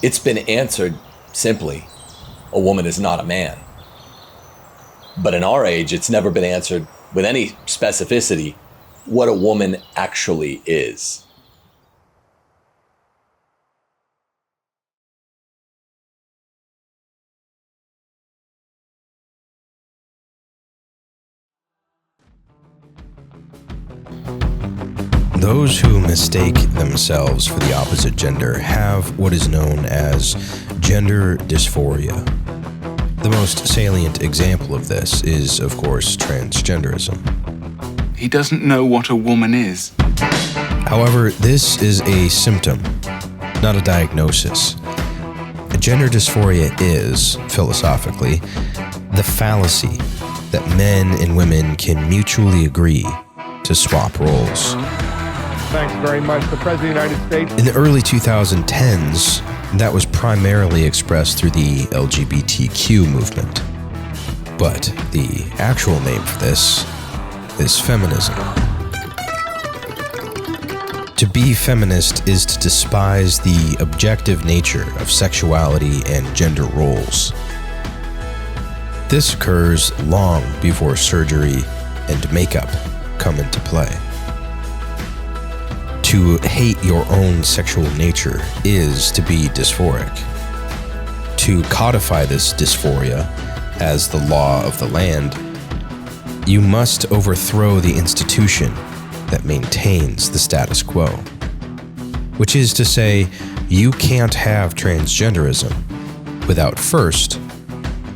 It's been answered simply, a woman is not a man. But in our age, it's never been answered with any specificity what a woman actually is. Those who mistake themselves for the opposite gender have what is known as gender dysphoria. The most salient example of this is, of course, transgenderism. He doesn't know what a woman is. However, this is a symptom, not a diagnosis. Gender dysphoria is, philosophically, the fallacy that men and women can mutually agree to swap roles. Thanks very much. The President of the United States. In the early 2010s, that was primarily expressed through the LGBTQ movement. But the actual name for this is feminism. To be feminist is to despise the objective nature of sexuality and gender roles. This occurs long before surgery and makeup come into play. To hate your own sexual nature is to be dysphoric. To codify this dysphoria as the law of the land, you must overthrow the institution that maintains the status quo. Which is to say, you can't have transgenderism without first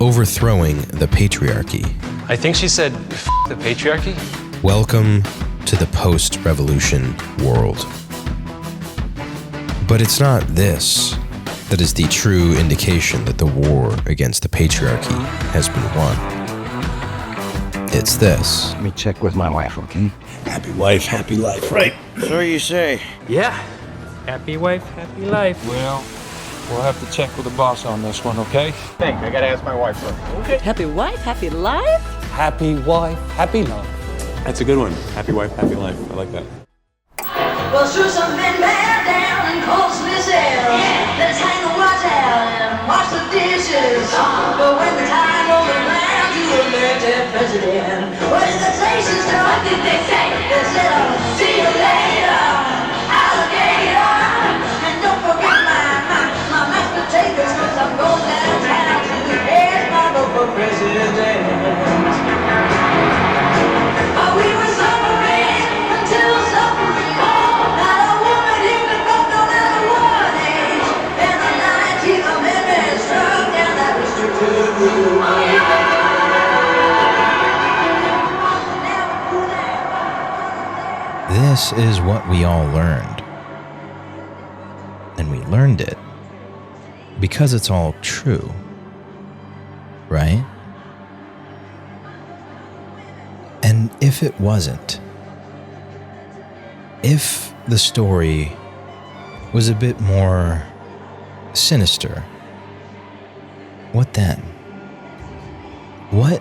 overthrowing the patriarchy. I think she said, F the patriarchy? Welcome to the post-revolution world. But it's not this that is the true indication that the war against the patriarchy has been won. It's this. Let me check with my wife, okay? Happy wife, happy life, right? So you say. Yeah. Happy wife, happy life. Well, we'll have to check with the boss on this one, okay? I gotta ask my wife first. Okay. Happy wife, happy life? Happy wife, happy life. That's a good one. Happy wife, happy life. I like that. Well, shoot some men man down and costly sales. Let's hang the watch out and wash the dishes. But when the time rolls around, you elected president. What did the say, sister? What did they say? They said, see you later, alligator. And don't forget my mashed potatoes, cause I'm going downtown to here's my vote for president. We were suffering until suffering. Not a woman even vote no matter what age. And the 19th Amendment struck down that restricted rule. This is what we all learned. And we learned it because it's all true, right? And if it wasn't, if the story was a bit more sinister, what then? What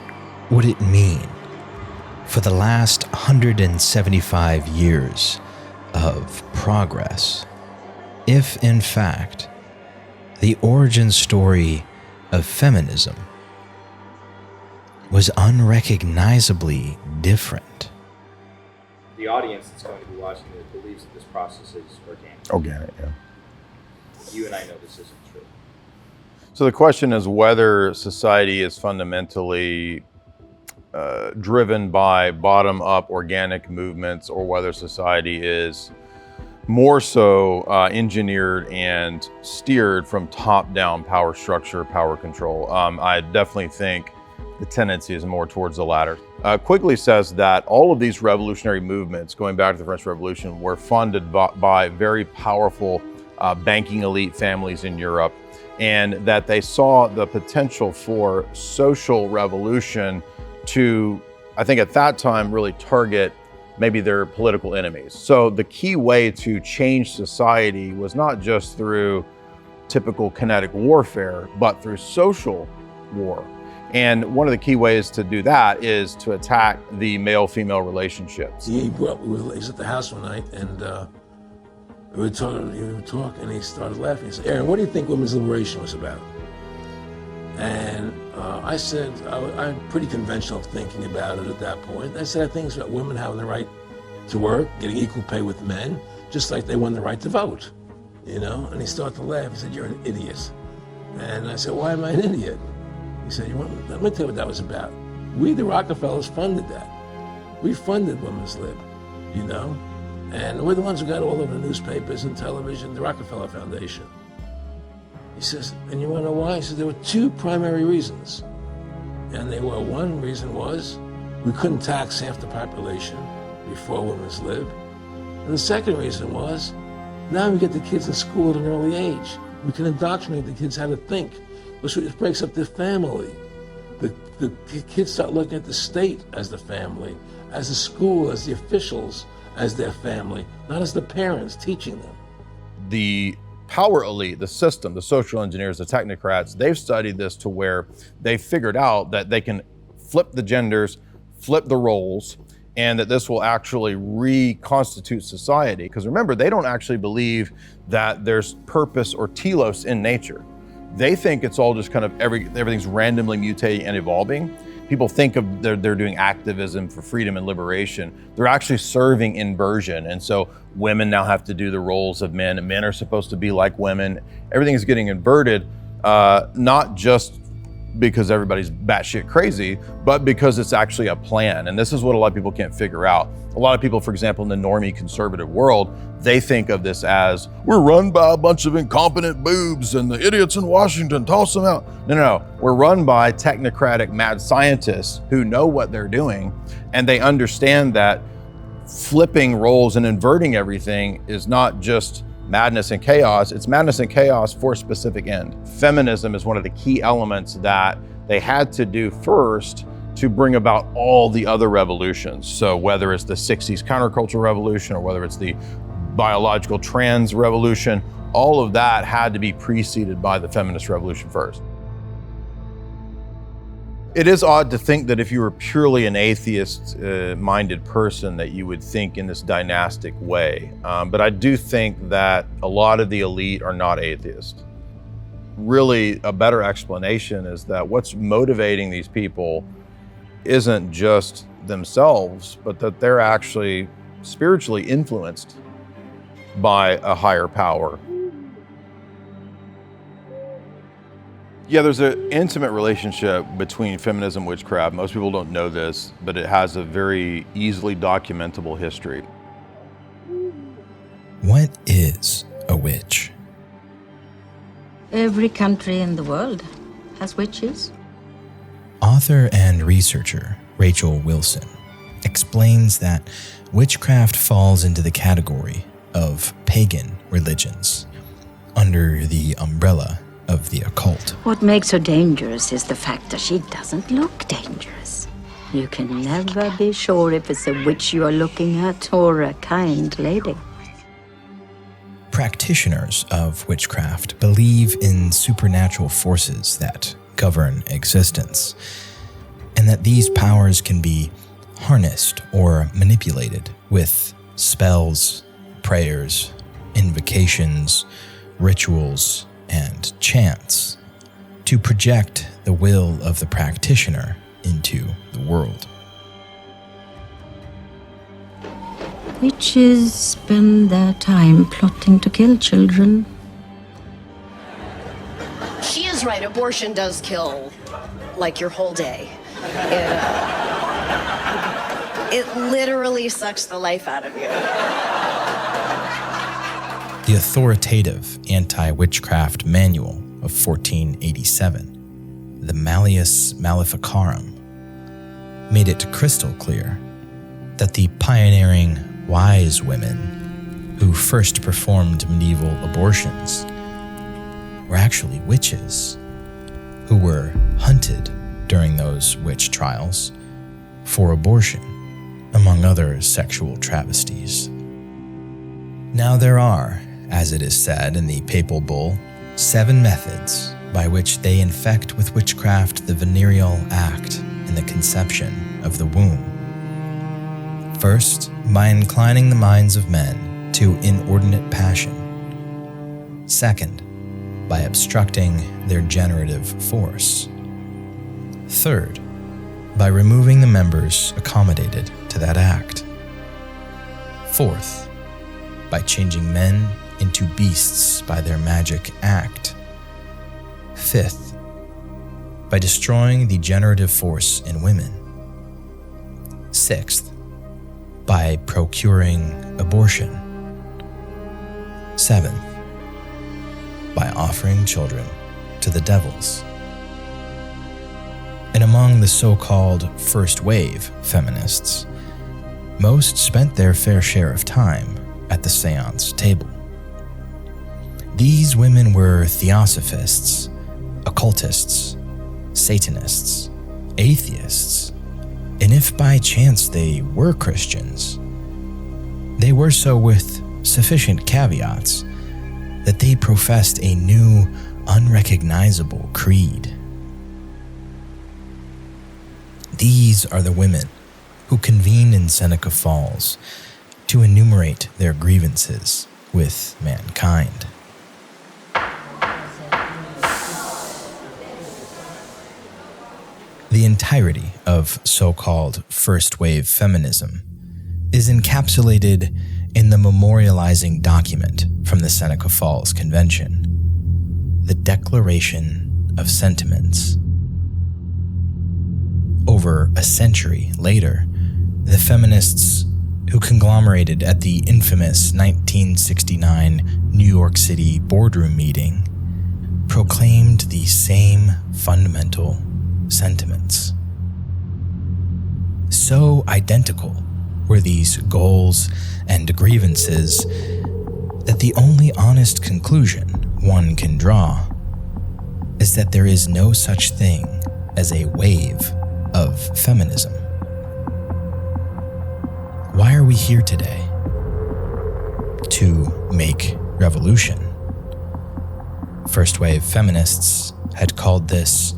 would it mean for the last 175 years of progress if, in fact, the origin story of feminism was unrecognizably different? The audience that's going to be watching this believes that this process is organic. Organic, yeah. You and I know this isn't true. So the question is whether society is fundamentally driven by bottom-up organic movements, or whether society is more so engineered and steered from top-down power structure, power control. I definitely think the tendency is more towards the latter. Quigley says that all of these revolutionary movements, going back to the French Revolution, were funded by very powerful banking elite families in Europe, and that they saw the potential for social revolution to, I think at that time, really target maybe their political enemies. So the key way to change society was not just through typical kinetic warfare, but through social war. And one of the key ways to do that is to attack the male-female relationships. We were at the house one night, and We were talking, and he started laughing. He said, Aaron, what do you think women's liberation was about? And I said, I'm pretty conventional thinking about it at that point. I said, I think it's about women having the right to work, getting equal pay with men, just like they won the right to vote, you know? And he started to laugh. He said, you're an idiot. And I said, why am I an idiot? He said, let me tell you what that was about. We, the Rockefellers, funded that. We funded Women's Lib, you know? And we're the ones who got all over the newspapers and television, the Rockefeller Foundation. He says, and you want to know why? He said, there were two primary reasons. And they were, one reason was we couldn't tax half the population before Women's Lib. And the second reason was, now we get the kids in school at an early age. We can indoctrinate the kids how to think, which breaks up the family. The kids start looking at the state as the family, as the school, as the officials, as their family, not as the parents teaching them. The power elite, the system, the social engineers, the technocrats, they've studied this to where they figured out that they can flip the genders, flip the roles, and that this will actually reconstitute society. Because remember, they don't actually believe that there's purpose or telos in nature. They think it's all just kind of everything's randomly mutating and evolving. People think of they're doing activism for freedom and liberation. They're actually serving inversion. And so women now have to do the roles of men, and men are supposed to be like women. Everything is getting inverted, not just because everybody's batshit crazy, but because it's actually a plan. And this is what a lot of people can't figure out. A lot of people, for example, in the normie conservative world, they think of this as, we're run by a bunch of incompetent boobs and the idiots in Washington, toss them out. No. We're run by technocratic mad scientists who know what they're doing, and they understand that flipping roles and inverting everything is not just madness and chaos, it's madness and chaos for a specific end. Feminism is one of the key elements that they had to do first to bring about all the other revolutions. So whether it's the 60s counterculture revolution or whether it's the biological trans revolution, all of that had to be preceded by the feminist revolution first. It is odd to think that if you were purely an atheist-minded person that you would think in this dynastic way. But I do think that a lot of the elite are not atheists. Really, a better explanation is that what's motivating these people isn't just themselves, but that they're actually spiritually influenced by a higher power. Yeah, there's an intimate relationship between feminism and witchcraft. Most people don't know this, but it has a very easily documentable history. What is a witch? Every country in the world has witches. Author and researcher Rachel Wilson explains that witchcraft falls into the category of pagan religions under the umbrella of the occult. What makes her dangerous is the fact that she doesn't look dangerous. You can never be sure if it's a witch you are looking at or a kind lady. Practitioners of witchcraft believe in supernatural forces that govern existence, and that these powers can be harnessed or manipulated with spells, prayers, invocations, rituals, and chants to project the will of the practitioner into the world. Witches spend their time plotting to kill children. She is right, abortion does kill, like, your whole day. It literally sucks the life out of you. The authoritative anti-witchcraft manual of 1487, the Malleus Maleficarum, made it crystal clear that the pioneering wise women who first performed medieval abortions were actually witches who were hunted during those witch trials for abortion, among other sexual travesties. Now there are, as it is said in the Papal Bull, 7 methods by which they infect with witchcraft the venereal act in the conception of the womb. First, by inclining the minds of men to inordinate passion. Second, by obstructing their generative force. Third, by removing the members accommodated to that act. Fourth, by changing men into beasts by their magic act. Fifth, by destroying the generative force in women. Sixth, by procuring abortion. Seventh, by offering children to the devils. And among the so-called first wave feminists, most spent their fair share of time at the seance table. These women were theosophists, occultists, Satanists, atheists, and if by chance they were Christians, they were so with sufficient caveats that they professed a new, unrecognizable creed. These are the women who convened in Seneca Falls to enumerate their grievances with mankind. The entirety of so-called first-wave feminism is encapsulated in the memorializing document from the Seneca Falls Convention, the Declaration of Sentiments. Over a century later, the feminists who conglomerated at the infamous 1969 New York City boardroom meeting proclaimed the same fundamental sentiments. So identical were these goals and grievances that the only honest conclusion one can draw is that there is no such thing as a wave of feminism. Why are we here today? To make revolution. First wave feminists had called this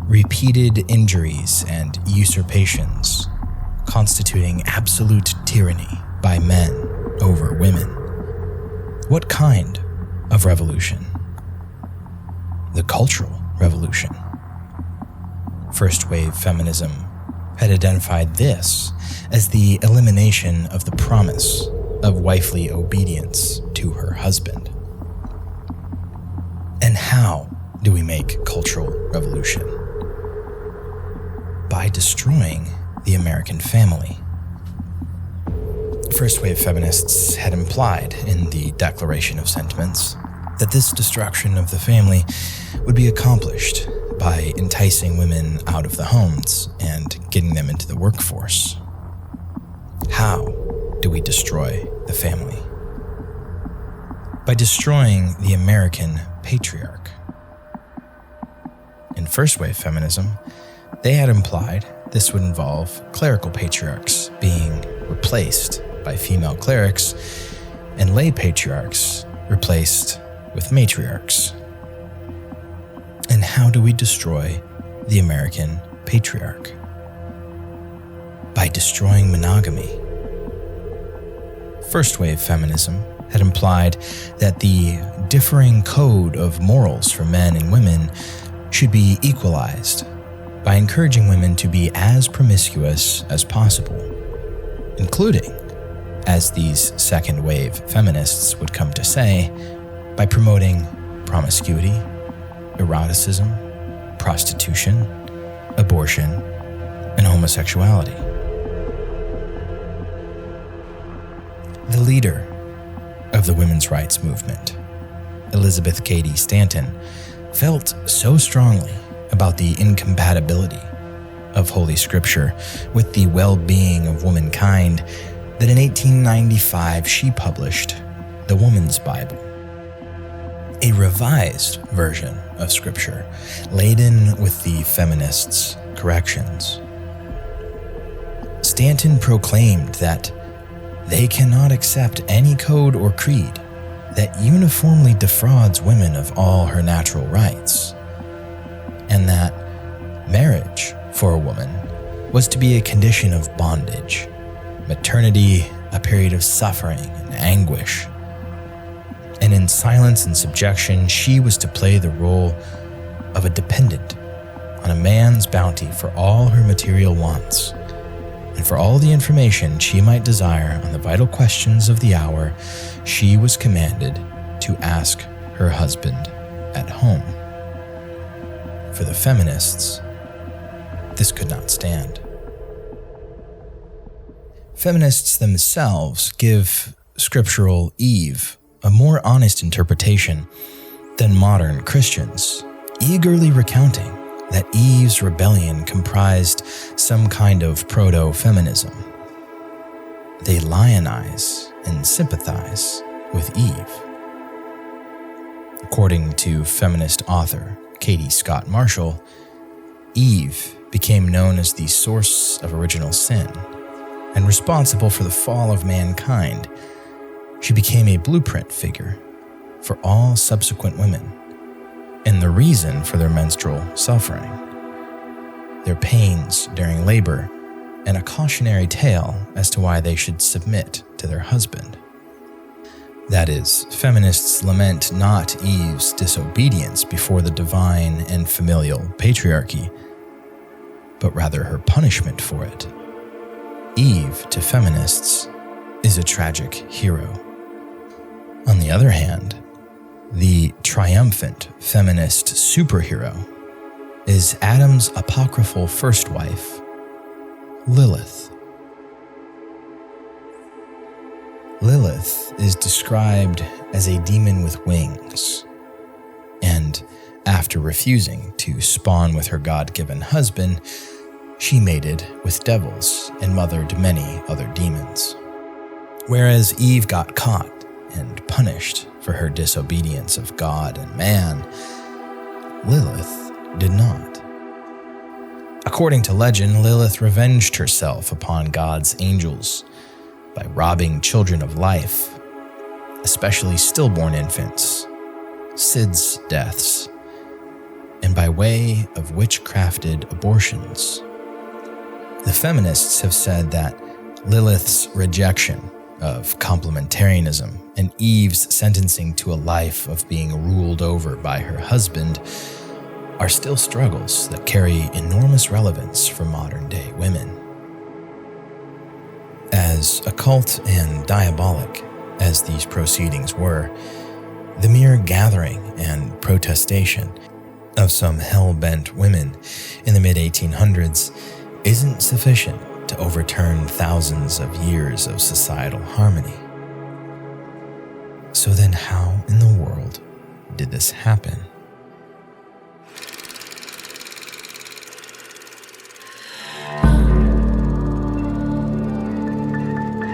repeated injuries and usurpations, constituting absolute tyranny by men over women. What kind of revolution? The cultural revolution. First wave feminism had identified this as the elimination of the promise of wifely obedience to her husband. And how do we make cultural revolution? By destroying the American family. First wave feminists had implied in the Declaration of Sentiments that this destruction of the family would be accomplished by enticing women out of the homes and getting them into the workforce. How do we destroy the family? By destroying the American patriarch. In first wave feminism, they had implied this would involve clerical patriarchs being replaced by female clerics and lay patriarchs replaced with matriarchs. And how do we destroy the American patriarch? By destroying monogamy. First wave feminism had implied that the differing code of morals for men and women should be equalized by encouraging women to be as promiscuous as possible, including, as these second wave feminists would come to say, by promoting promiscuity, eroticism, prostitution, abortion, and homosexuality. The leader of the women's rights movement, Elizabeth Cady Stanton, felt so strongly about the incompatibility of Holy Scripture with the well-being of womankind that in 1895 she published the Woman's Bible, a revised version of Scripture laden with the feminists' corrections. Stanton proclaimed that they cannot accept any code or creed that uniformly defrauds women of all her natural rights, and that marriage for a woman was to be a condition of bondage, maternity, a period of suffering and anguish. And in silence and subjection, she was to play the role of a dependent on a man's bounty for all her material wants, and for all the information she might desire on the vital questions of the hour. She was commanded to ask her husband at home. For the feminists, this could not stand. Feminists themselves give scriptural Eve a more honest interpretation than modern Christians, eagerly recounting that Eve's rebellion comprised some kind of proto-feminism. They lionize and sympathize with Eve. According to feminist author Katie Scott Marshall, Eve became known as the source of original sin and responsible for the fall of mankind. She became a blueprint figure for all subsequent women and the reason for their menstrual suffering, their pains during labor, and a cautionary tale as to why they should submit to their husband. That is, feminists lament not Eve's disobedience before the divine and familial patriarchy, but rather her punishment for it. Eve, to feminists, is a tragic hero. On the other hand, the triumphant feminist superhero is Adam's apocryphal first wife, Lilith. Lilith is described as a demon with wings, and after refusing to spawn with her God-given husband, she mated with devils and mothered many other demons. Whereas Eve got caught and punished for her disobedience of God and man, Lilith did not. According to legend, Lilith revenged herself upon God's angels by robbing children of life, especially stillborn infants, SIDS deaths, and by way of witchcrafted abortions. The feminists have said that Lilith's rejection of complementarianism and Eve's sentencing to a life of being ruled over by her husband are still struggles that carry enormous relevance for modern-day women. As occult and diabolic as these proceedings were, the mere gathering and protestation of some hell-bent women in the mid-1800s isn't sufficient to overturn thousands of years of societal harmony. So then how in the world did this happen?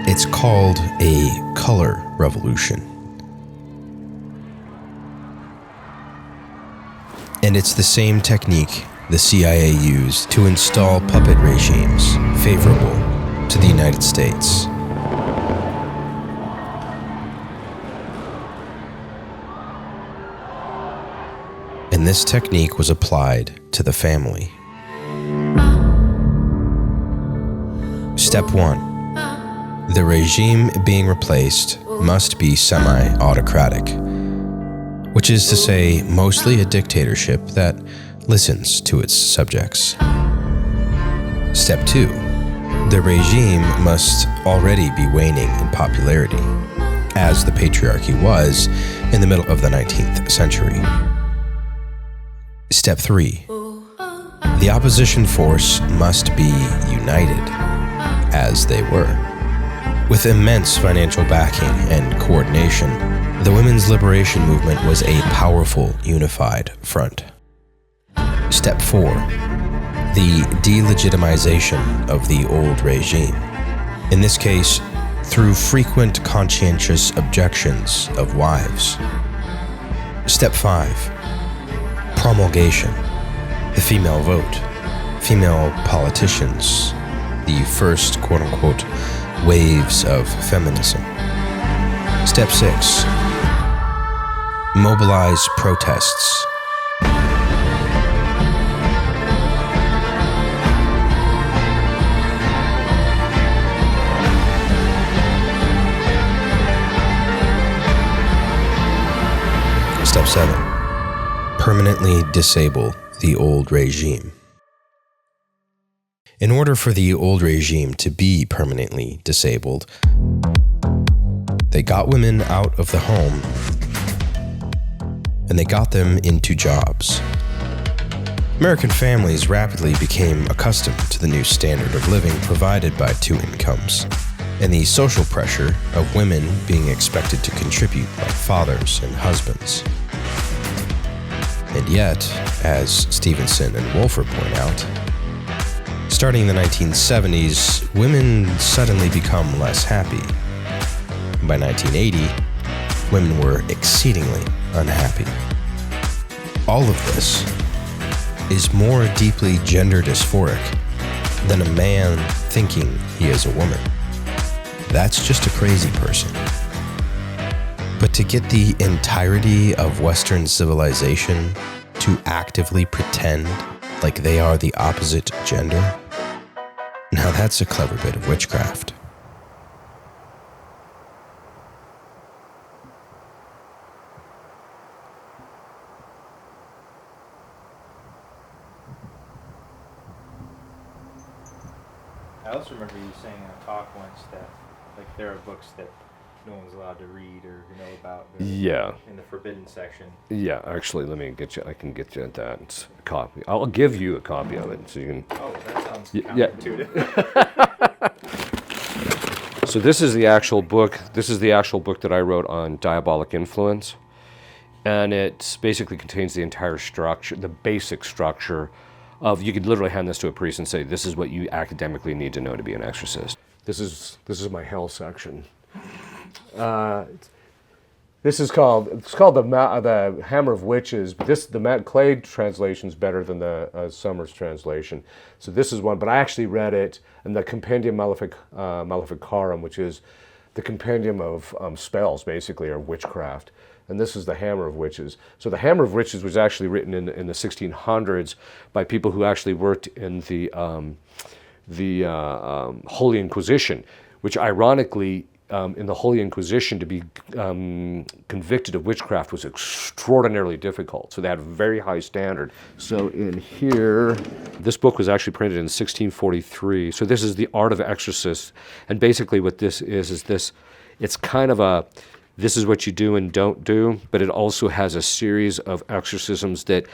It's called a color revolution. And it's the same technique the CIA used to install puppet regimes favorable to the United States. And this technique was applied to the family. Step 1. The regime being replaced must be semi-autocratic, which is to say, mostly a dictatorship that listens to its subjects. Step 2. The regime must already be waning in popularity, as the patriarchy was in the middle of the 19th century. Step 3. The opposition force must be united, as they were. With immense financial backing and coordination, the women's liberation movement was a powerful, unified front. Step 4. The delegitimization of the old regime. In this case, through frequent conscientious objections of wives. Step 5. Promulgation. The female vote. Female politicians. The first quote-unquote waves of feminism. Step 6. Mobilize protests. 7. Permanently disable the old regime. In order for the old regime to be permanently disabled, they got women out of the home and they got them into jobs. American families rapidly became accustomed to the new standard of living provided by two incomes, and the social pressure of women being expected to contribute like fathers and husbands. And yet, as Stevenson and Wolfer point out, starting in the 1970s, women suddenly become less happy. By 1980, women were exceedingly unhappy. All of this is more deeply gender dysphoric than a man thinking he is a woman. That's just a crazy person. But to get the entirety of Western civilization to actively pretend like they are the opposite gender, now that's a clever bit of witchcraft. I also remember you saying in a talk once that, like, there are books that no one's allowed to read or know about. Yeah. In the forbidden section. Yeah, actually, let me get you. I can get you that copy. I'll give you a copy of it so you can. Oh, that sounds counterintuitive. Yeah. So this is the actual book. This is the actual book that I wrote on diabolic influence, and it basically contains the entire structure, the basic structure of. You could literally hand this to a priest and say, "This is what you academically need to know to be an exorcist." This is my hell section. This is called the Hammer of Witches, but the Matt Clay translation is better than the Summers translation. So this is one, but I actually read it in the Compendium Maleficarum, which is the compendium of spells, basically, or witchcraft. And this is the Hammer of Witches. So the Hammer of Witches was actually written in the 1600s by people who actually worked in the Holy Inquisition, which ironically, in the Holy Inquisition, to be convicted of witchcraft was extraordinarily difficult. So they had a very high standard. So in here, this book was actually printed in 1643. So this is The Art of Exorcists. And basically what this is this, it's kind of a, this is what you do and don't do, but it also has a series of exorcisms that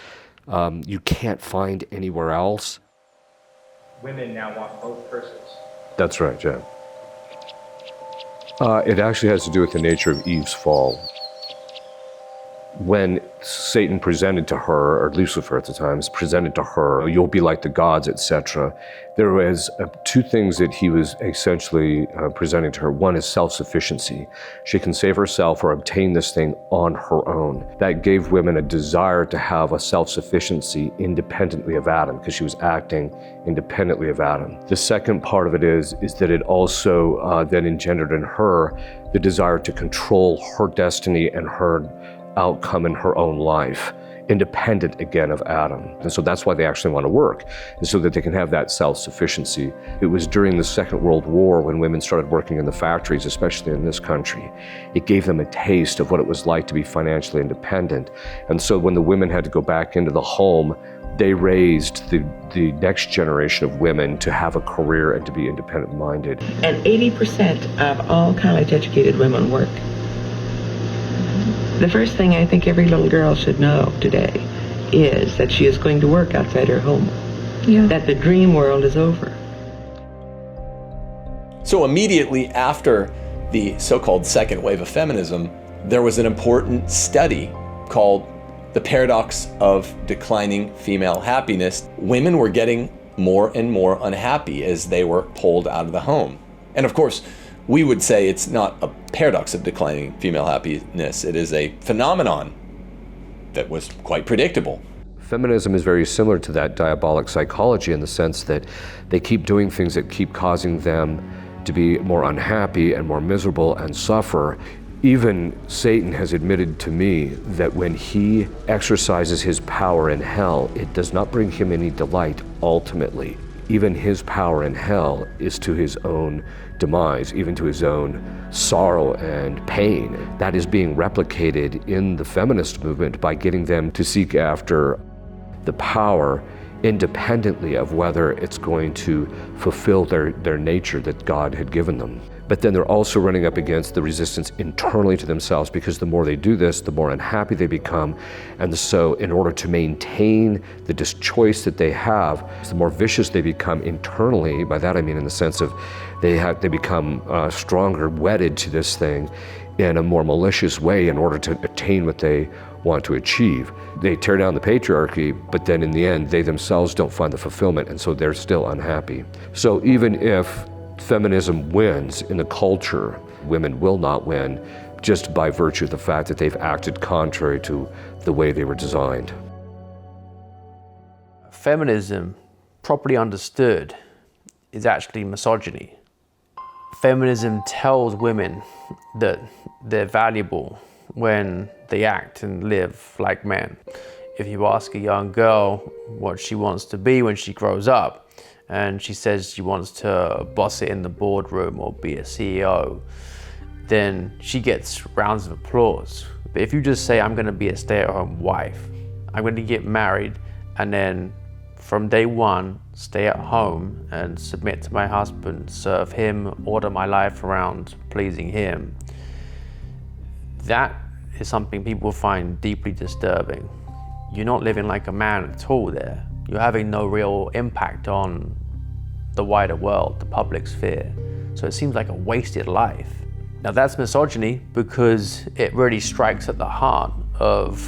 you can't find anywhere else. Women now want both curses. That's right, yeah. It actually has to do with the nature of Eve's fall. When Satan presented to her, or Lucifer at the time, presented to her, "You'll be like the gods," etc., there was two things that he was essentially presenting to her. One is self-sufficiency. She can save herself or obtain this thing on her own. That gave women a desire to have a self-sufficiency independently of Adam, because she was acting independently of Adam. The second part of it is that it also then engendered in her the desire to control her destiny and her outcome in her own life, independent again of Adam. And so that's why they actually want to work, is so that they can have that self-sufficiency. It was during the Second World War when women started working in the factories, especially in this country. It gave them a taste of what it was like to be financially independent. And so when the women had to go back into the home, they raised the next generation of women to have a career and to be independent-minded. And 80% of all college-educated women work. The first thing I think every little girl should know today is that she is going to work outside her home. Yeah. That the dream world is over. So immediately after the so-called second wave of feminism, there was an important study called The Paradox of Declining Female Happiness. Women were getting more and more unhappy as they were pulled out of the home. And of course, we would say it's not a paradox of declining female happiness. It is a phenomenon that was quite predictable. Feminism is very similar to that diabolic psychology in the sense that they keep doing things that keep causing them to be more unhappy and more miserable and suffer. Even Satan has admitted to me that when he exercises his power in hell, it does not bring him any delight ultimately. even his power in hell is to his own demise, even to his own sorrow and pain. That is being replicated in the feminist movement by getting them to seek after the power independently of whether it's going to fulfill their nature that God had given them. But then they're also running up against the resistance internally to themselves, because the more they do this, the more unhappy they become. And so in order to maintain the choice that they have, the more vicious they become internally. By that I mean in the sense of they become stronger, wedded to this thing in a more malicious way in order to attain what they want to achieve. They tear down the patriarchy, but then in the end, they themselves don't find the fulfillment, and so they're still unhappy. So even if feminism wins in the culture, women will not win just by virtue of the fact that they've acted contrary to the way they were designed. Feminism, properly understood, is actually misogyny. Feminism tells women that they're valuable when they act and live like men. If you ask a young girl what she wants to be when she grows up, and she says she wants to boss it in the boardroom or be a CEO, then she gets rounds of applause. But if you just say, I'm gonna be a stay-at-home wife, I'm gonna get married, and then from day one, stay at home and submit to my husband, serve him, order my life around pleasing him, that is something people find deeply disturbing. You're not living like a man at all there. You're having no real impact on the wider world, the public sphere. So it seems like a wasted life. Now that's misogyny because it really strikes at the heart of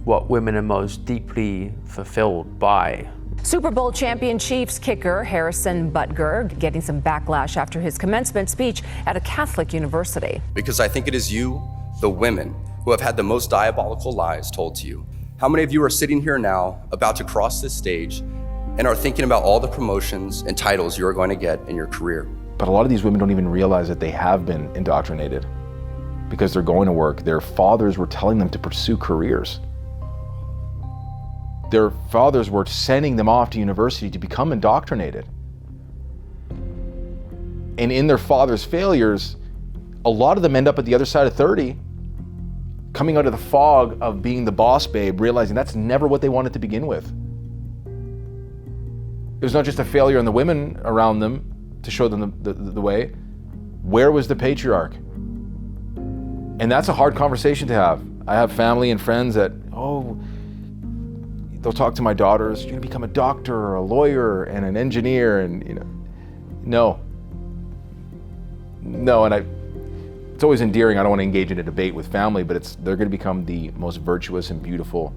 what women are most deeply fulfilled by. Super Bowl champion Chiefs kicker Harrison Butker getting some backlash after his commencement speech at a Catholic university. Because I think it is you, the women, who have had the most diabolical lies told to you. How many of you are sitting here now, about to cross this stage, and are thinking about all the promotions and titles you are going to get in your career? But a lot of these women don't even realize that they have been indoctrinated because they're going to work. Their fathers were telling them to pursue careers. Their fathers were sending them off to university to become indoctrinated. And in their father's failures, a lot of them end up at the other side of 30, coming out of the fog of being the boss babe, realizing that's never what they wanted to begin with. It was not just a failure on the women around them to show them the way. Where was the patriarch? And that's a hard conversation to have. I have family and friends that, they'll talk to my daughters, you're gonna become a doctor or a lawyer and an engineer, and no, and it's always endearing. I don't want to engage in a debate with family, but they're going to become the most virtuous and beautiful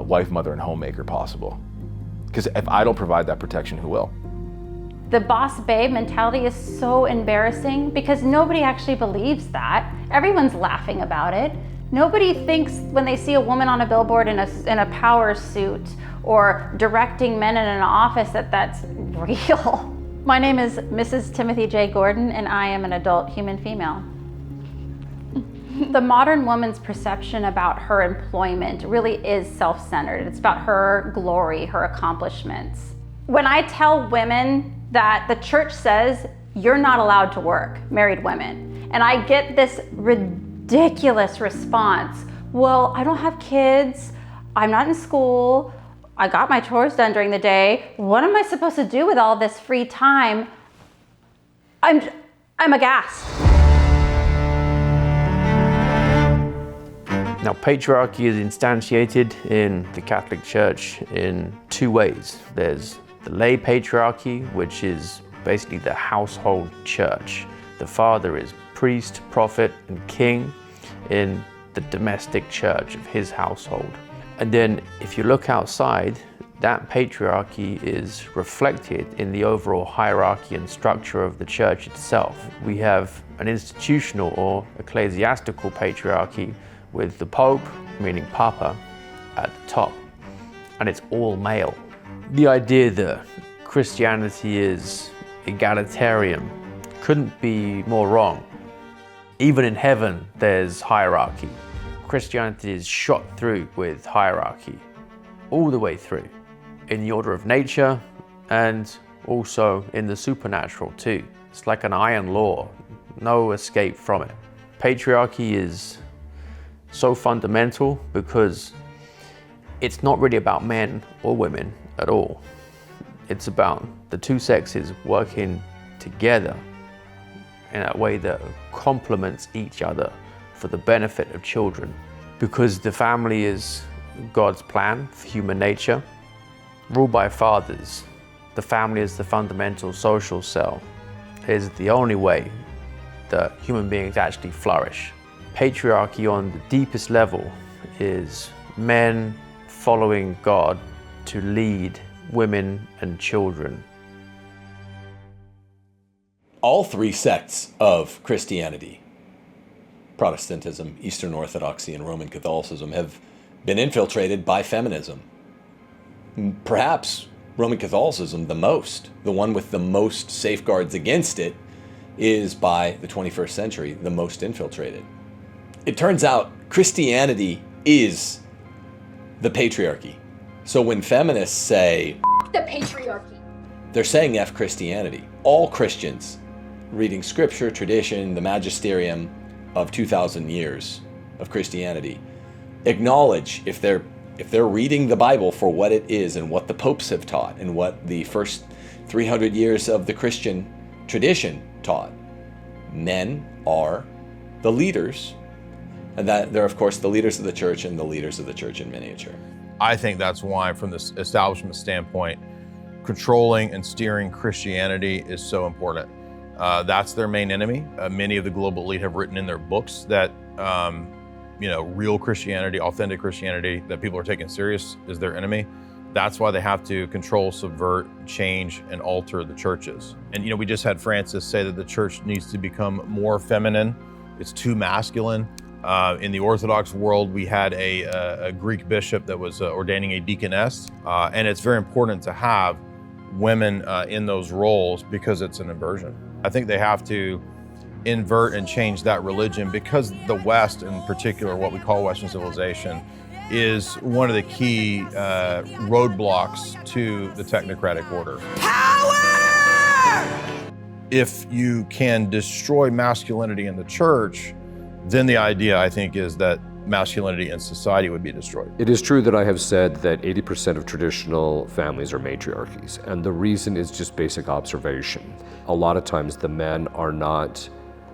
wife, mother, and homemaker possible. Because if I don't provide that protection, who will? The boss babe mentality is so embarrassing because nobody actually believes that. Everyone's laughing about it. Nobody thinks when they see a woman on a billboard in a power suit or directing men in an office that that's real. My name is Mrs. Timothy J. Gordon, and I am an adult human female. The modern woman's perception about her employment really is self-centered. It's about her glory, her accomplishments. When I tell women that the church says you're not allowed to work, married women, and I get this ridiculous response, well, I don't have kids, I'm not in school, I got my chores done during the day, what am I supposed to do with all this free time? I'm aghast. Now, patriarchy is instantiated in the Catholic Church in two ways. There's the lay patriarchy, which is basically the household church. The father is priest, prophet, and king in the domestic church of his household. And then if you look outside, that patriarchy is reflected in the overall hierarchy and structure of the church itself. We have an institutional or ecclesiastical patriarchy with the Pope, meaning Papa, at the top, and it's all male. The idea that Christianity is egalitarian couldn't be more wrong. Even in heaven, there's hierarchy. Christianity is shot through with hierarchy, all the way through, in the order of nature and also in the supernatural too. It's like an iron law, no escape from it. Patriarchy is so fundamental because it's not really about men or women at all. It's about the two sexes working together in a way that complements each other for the benefit of children. Because the family is God's plan for human nature, ruled by fathers, the family is the fundamental social cell. It is the only way that human beings actually flourish. Patriarchy on the deepest level is men following God to lead women and children. All three sects of Christianity, Protestantism, Eastern Orthodoxy, and Roman Catholicism, have been infiltrated by feminism. Perhaps Roman Catholicism the most, the one with the most safeguards against it, is by the 21st century the most infiltrated. It turns out Christianity is the patriarchy. So when feminists say, "F the patriarchy," they're saying F Christianity. All Christians reading scripture, tradition, the magisterium of 2,000 years of Christianity acknowledge, if they're reading the Bible for what it is and what the popes have taught and what the first 300 years of the Christian tradition taught, men are the leaders, and that they're of course the leaders of the church and the leaders of the church in miniature. I think that's why, from this establishment standpoint, controlling and steering Christianity is so important. That's their main enemy. Many of the global elite have written in their books that real Christianity, authentic Christianity that people are taking serious is their enemy. That's why they have to control, subvert, change, and alter the churches. And we just had Francis say that the church needs to become more feminine. It's too masculine. In the Orthodox world, we had a Greek bishop that was ordaining a deaconess, and it's very important to have women in those roles because it's an inversion. I think they have to invert and change that religion because the West, in particular, what we call Western civilization, is one of the key roadblocks to the technocratic order. Power! If you can destroy masculinity in the church, then the idea, I think, is that masculinity in society would be destroyed. It is true that I have said that 80% of traditional families are matriarchies, and the reason is just basic observation. A lot of times the men are not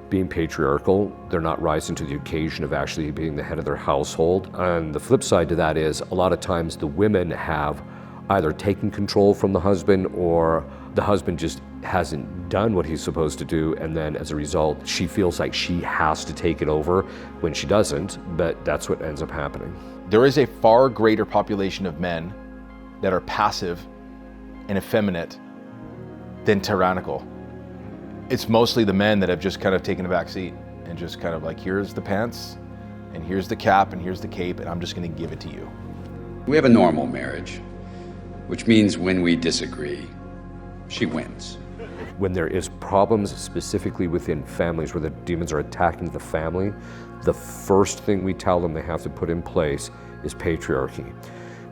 being patriarchal, they're not rising to the occasion of actually being the head of their household. And the flip side to that is a lot of times the women have either taken control from the husband or the husband just hasn't done what he's supposed to do, and then as a result she feels like she has to take it over when she doesn't, but that's what ends up happening. There is a far greater population of men that are passive and effeminate than tyrannical. It's mostly the men that have just kind of taken a back seat and just kind of like, here's the pants and here's the cap and here's the cape and I'm just going to give it to you. We have a normal marriage, which means when we disagree, she wins. When there is problems specifically within families where the demons are attacking the family, the first thing we tell them they have to put in place is patriarchy.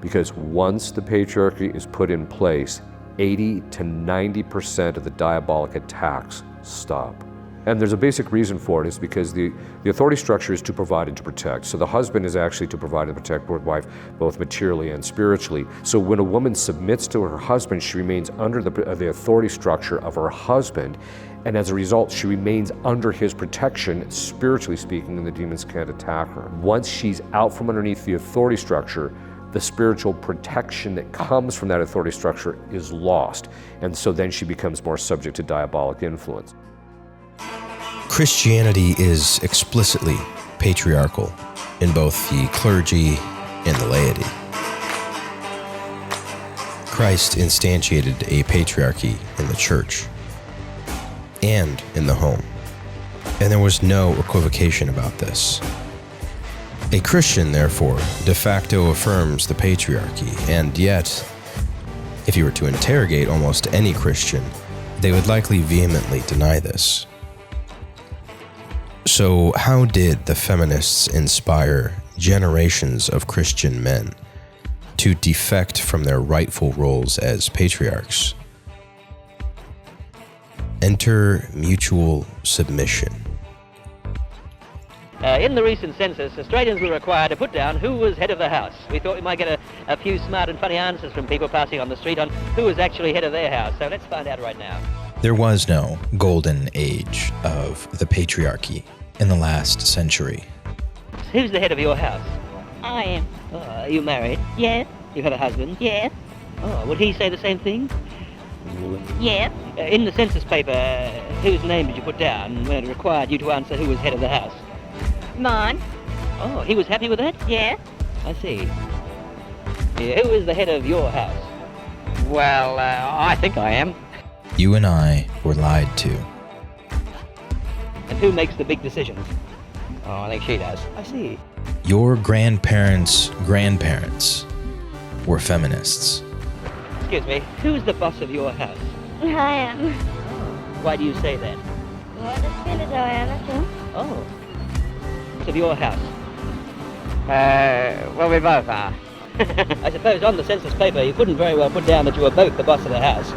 Because once the patriarchy is put in place, 80 to 90% of the diabolic attacks stop. And there's a basic reason for it, is because the authority structure is to provide and to protect. So the husband is actually to provide and protect the wife, both materially and spiritually. So when a woman submits to her husband, she remains under the authority structure of her husband, and as a result, she remains under his protection, spiritually speaking, and the demons can't attack her. Once she's out from underneath the authority structure, the spiritual protection that comes from that authority structure is lost, and so then she becomes more subject to diabolic influence. Christianity is explicitly patriarchal in both the clergy and the laity. Christ instantiated a patriarchy in the church and in the home, and there was no equivocation about this. A Christian, therefore, de facto affirms the patriarchy, and yet, if you were to interrogate almost any Christian, they would likely vehemently deny this. So how did the feminists inspire generations of Christian men to defect from their rightful roles as patriarchs? Enter mutual submission. In the recent census, Australians were required to put down who was head of the house. We thought we might get a few smart and funny answers from people passing on the street on who was actually head of their house. So let's find out right now. There was no golden age of the patriarchy in the last century. Who's the head of your house? I am. Are you married? Yes. You have a husband? Yes. Oh, would he say the same thing? Yes. In the census paper, whose name did you put down when it required you to answer who was head of the house? Mine. Oh, he was happy with that? Yes. I see. Yeah, who is the head of your house? Well, I think I am. You and I were lied to. And who makes the big decisions? Oh, I think she does. I see. Your grandparents' grandparents were feminists. Excuse me, who's the boss of your house? I am. Why do you say that? Well, I just feel as though I am, too. Oh. Of your house? Well, we both are. I suppose on the census paper you couldn't very well put down that you were both the boss of the house.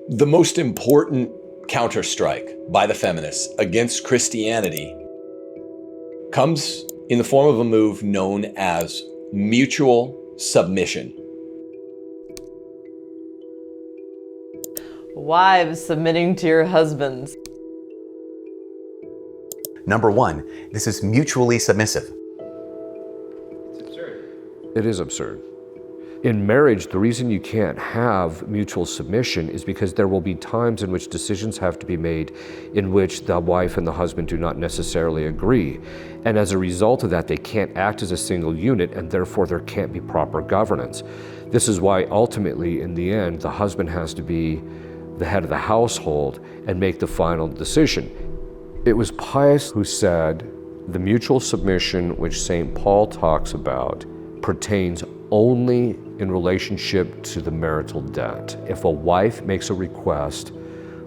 The most important counterstrike by the feminists against Christianity comes in the form of a move known as mutual submission. Wives submitting to your husbands. Number one, this is mutually submissive. It is absurd. In marriage, the reason you can't have mutual submission is because there will be times in which decisions have to be made in which the wife and the husband do not necessarily agree. And as a result of that, they can't act as a single unit, and therefore there can't be proper governance. This is why ultimately, in the end, the husband has to be the head of the household and make the final decision. It was Pius who said, the mutual submission which St. Paul talks about pertains only in relationship to the marital debt. If a wife makes a request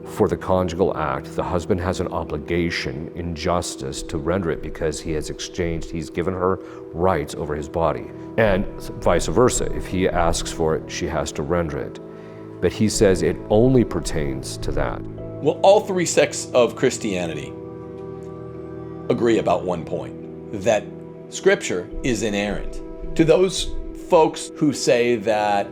for the conjugal act, the husband has an obligation in justice to render it because he has exchanged, he's given her rights over his body. And vice versa, if he asks for it, she has to render it. But he says it only pertains to that. Well, all three sects of Christianity agree about one point, that Scripture is inerrant. To those folks who say that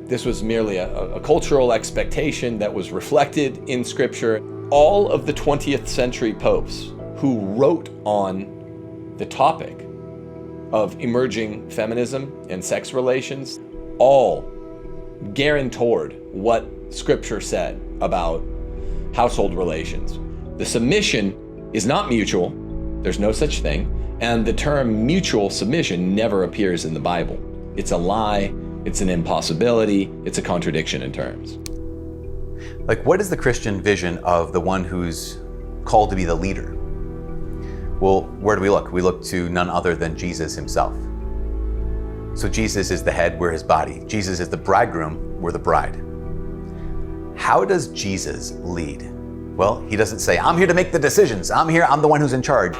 this was merely a cultural expectation that was reflected in Scripture, all of the 20th century popes who wrote on the topic of emerging feminism and sex relations all guarantored what Scripture said about household relations. The submission is not mutual, there's no such thing, and the term mutual submission never appears in the Bible. It's a lie, it's an impossibility, it's a contradiction in terms. Like, what is the Christian vision of the one who's called to be the leader? Well, where do we look? We look to none other than Jesus himself. So Jesus is the head, we're his body. Jesus is the bridegroom, we're the bride. How does Jesus lead? Well, he doesn't say, I'm here to make the decisions. I'm the one who's in charge.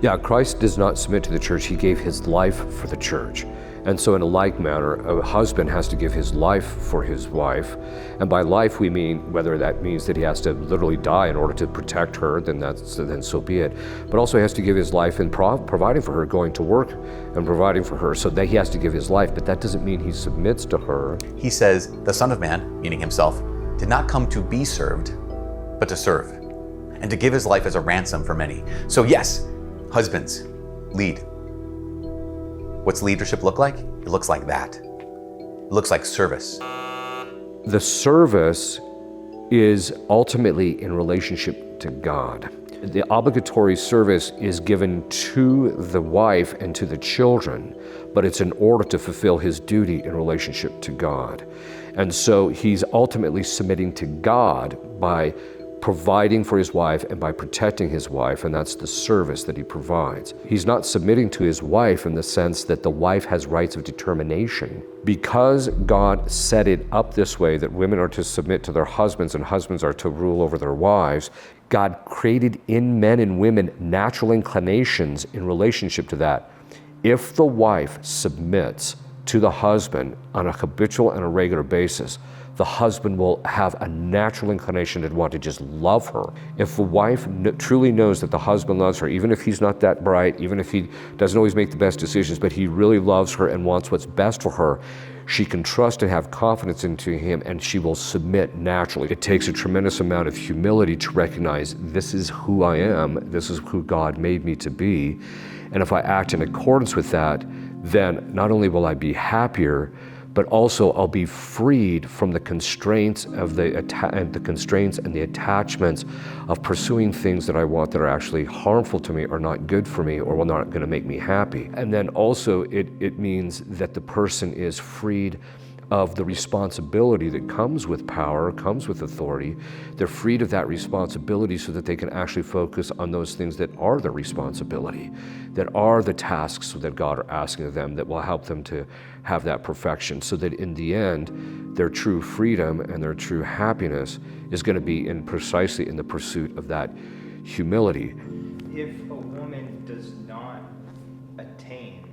Yeah, Christ does not submit to the church. He gave his life for the church. And so in a like manner, a husband has to give his life for his wife. And by life, we mean whether that means that he has to literally die in order to protect her, then so be it. But also he has to give his life in providing for her, going to work and providing for her. So that he has to give his life, but that doesn't mean he submits to her. He says, the Son of Man, meaning himself, did not come to be served, but to serve, and to give his life as a ransom for many. So yes, husbands, lead. What's leadership look like? It looks like that. It looks like service. The service is ultimately in relationship to God. The obligatory service is given to the wife and to the children, but it's in order to fulfill his duty in relationship to God. And so he's ultimately submitting to God by providing for his wife and by protecting his wife, and that's the service that he provides. He's not submitting to his wife in the sense that the wife has rights of determination. Because God set it up this way that women are to submit to their husbands and husbands are to rule over their wives, God created in men and women natural inclinations in relationship to that. If the wife submits to the husband on a habitual and a regular basis, the husband will have a natural inclination to want to just love her. If the wife truly knows that the husband loves her, even if he's not that bright, even if he doesn't always make the best decisions, but he really loves her and wants what's best for her, she can trust and have confidence into him, and she will submit naturally. It takes a tremendous amount of humility to recognize this is who I am, this is who God made me to be, and if I act in accordance with that, then not only will I be happier, but also I'll be freed from the constraints of the constraints and the attachments of pursuing things that I want that are actually harmful to me or not good for me or not going to make me happy. And then also it means that the person is freed of the responsibility that comes with power, comes with authority. They're freed of that responsibility so that they can actually focus on those things that are their responsibility, that are the tasks that God are asking of them, that will help them to have that perfection, so that in the end, their true freedom and their true happiness is going to be precisely in the pursuit of that humility. If a woman does not attain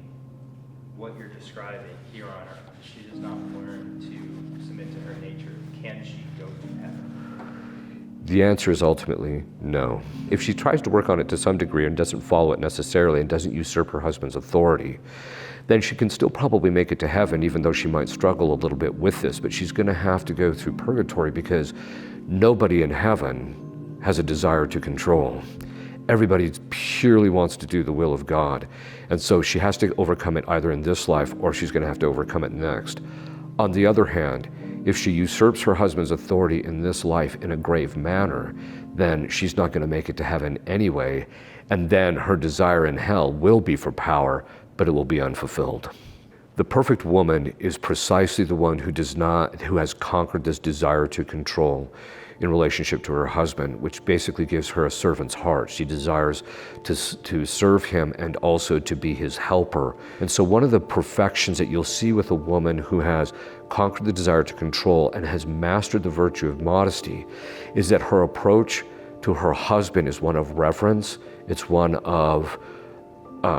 what you're describing here on earth, she does not learn to submit to her nature, can she go to heaven? The answer is ultimately no. If she tries to work on it to some degree and doesn't follow it necessarily and doesn't usurp her husband's authority, then she can still probably make it to heaven, even though she might struggle a little bit with this, but she's going to have to go through purgatory because nobody in heaven has a desire to control. Everybody purely wants to do the will of God. And so she has to overcome it either in this life or she's going to have to overcome it next. On the other hand, if she usurps her husband's authority in this life in a grave manner, then she's not going to make it to heaven anyway. And then her desire in hell will be for power, but it will be unfulfilled. The perfect woman is precisely the one who has conquered this desire to control in relationship to her husband, which basically gives her a servant's heart. She desires to serve him and also to be his helper. And so one of the perfections that you'll see with a woman who has conquered the desire to control and has mastered the virtue of modesty is that her approach to her husband is one of reverence. It's one of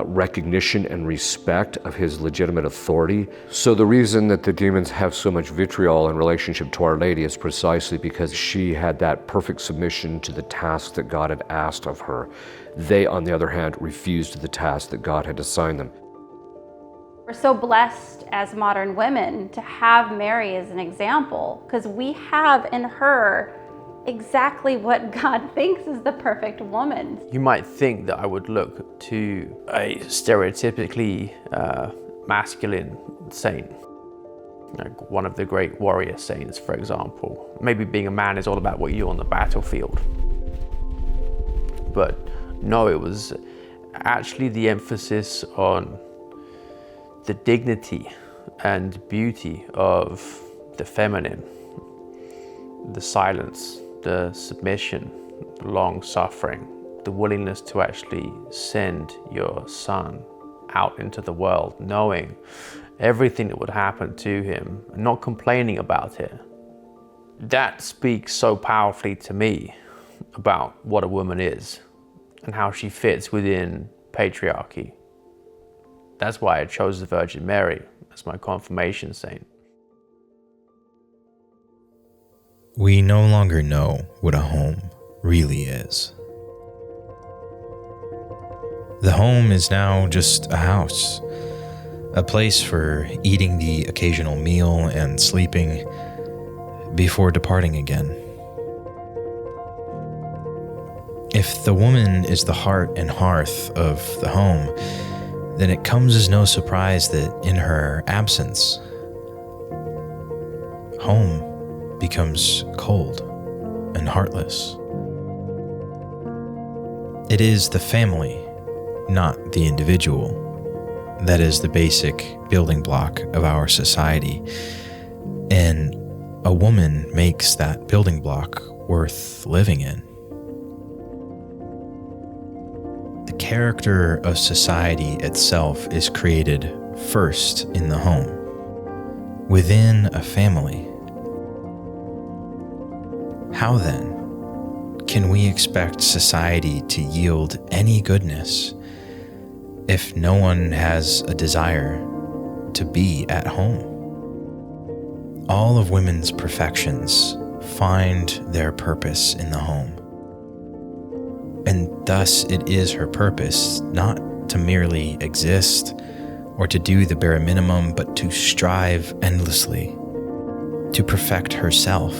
recognition and respect of his legitimate authority. So the reason that the demons have so much vitriol in relationship to Our Lady is precisely because she had that perfect submission to the task that God had asked of her. They, on the other hand, refused the task that God had assigned them. We're so blessed as modern women to have Mary as an example, because we have in her exactly what God thinks is the perfect woman. You might think that I would look to a stereotypically masculine saint, like one of the great warrior saints, for example. Maybe being a man is all about what you do on the battlefield. But no, it was actually the emphasis on the dignity and beauty of the feminine, the silence, the submission, the long suffering, the willingness to actually send your son out into the world, knowing everything that would happen to him and not complaining about it. That speaks so powerfully to me about what a woman is and how she fits within patriarchy. That's why I chose the Virgin Mary as my confirmation saint. We no longer know what a home really is. The home is now just a house, a place for eating the occasional meal and sleeping before departing again. If the woman is the heart and hearth of the home, then it comes as no surprise that in her absence, home becomes cold and heartless. It is the family, not the individual, that is the basic building block of our society, and a woman makes that building block worth living in. The character of society itself is created first in the home, within a family. How then can we expect society to yield any goodness if no one has a desire to be at home. All of women's perfections find their purpose in the home. And thus it is her purpose not to merely exist or to do the bare minimum, but to strive endlessly to perfect herself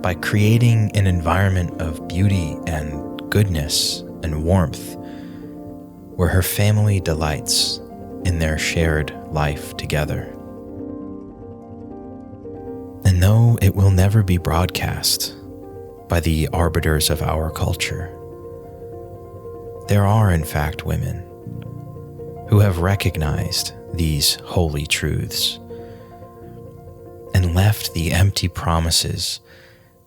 by creating an environment of beauty and goodness and warmth where her family delights in their shared life together. And though it will never be broadcast by the arbiters of our culture, there are in fact women who have recognized these holy truths and left the empty promises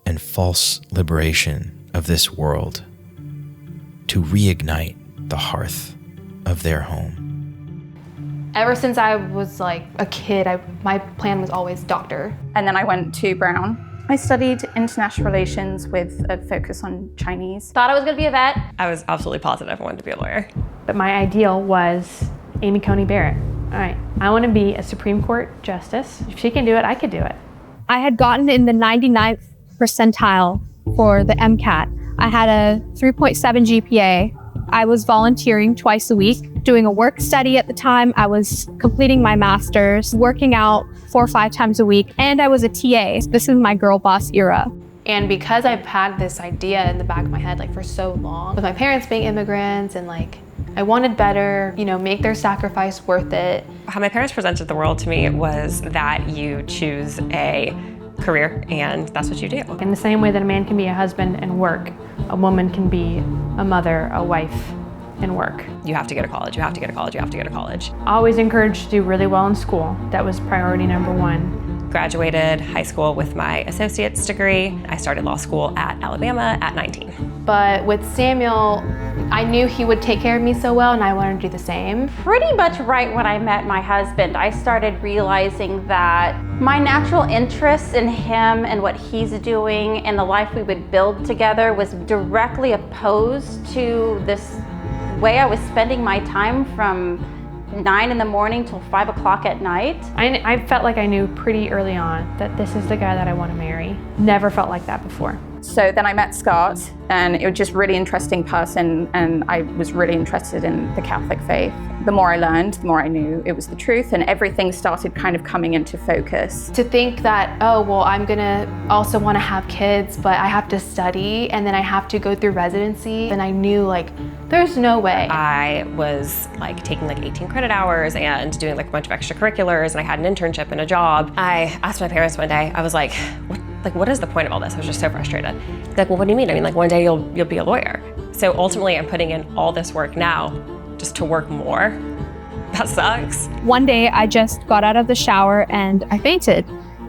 and false liberation of this world to reignite the hearth of their home. Ever since I was like a kid, my plan was always doctor. And then I went to Brown. I studied international relations with a focus on Chinese. Thought I was gonna be a vet. I was absolutely positive I wanted to be a lawyer. But my ideal was Amy Coney Barrett. All right, I want to be a Supreme Court justice. If she can do it, I could do it. I had gotten in the 99th percentile for the MCAT. I had a 3.7 GPA. I was volunteering twice a week, doing a work study at the time. I was completing my master's, working out 4 or 5 times a week, and I was a TA. This is my girl boss era. And because I've had this idea in the back of my head like for so long, with my parents being immigrants and like I wanted better, you know, make their sacrifice worth it. How my parents presented the world to me was that you choose a career and that's what you do. In the same way that a man can be a husband and work, a woman can be a mother, a wife, and work. You have to go to college, you have to go to college, you have to go to college. Always encouraged to do really well in school. That was priority number 1. Graduated high school with my associate's degree. I started law school at Alabama at 19. But with Samuel, I knew he would take care of me so well and I wanted to do the same. Pretty much right when I met my husband, I started realizing that my natural interest in him and what he's doing and the life we would build together was directly opposed to this way I was spending my time from 9 in the morning till 5 o'clock at night. I felt like I knew pretty early on that this is the guy that I want to marry. Never felt like that before. So then I met Scott, and it was just a really interesting person, and I was really interested in the Catholic faith. The more I learned, the more I knew it was the truth, and everything started kind of coming into focus. To think that, oh, well, I'm gonna also want to have kids, but I have to study, and then I have to go through residency, and I knew like, there's no way. I was like taking like 18 credit hours and doing like a bunch of extracurriculars, and I had an internship and a job. I asked my parents one day, I was like, what is the point of all this? I was just so frustrated. They're like, well, what do you mean? I mean, like one day you'll be a lawyer. So ultimately I'm putting in all this work now just to work more. That sucks. One day I just got out of the shower and I fainted.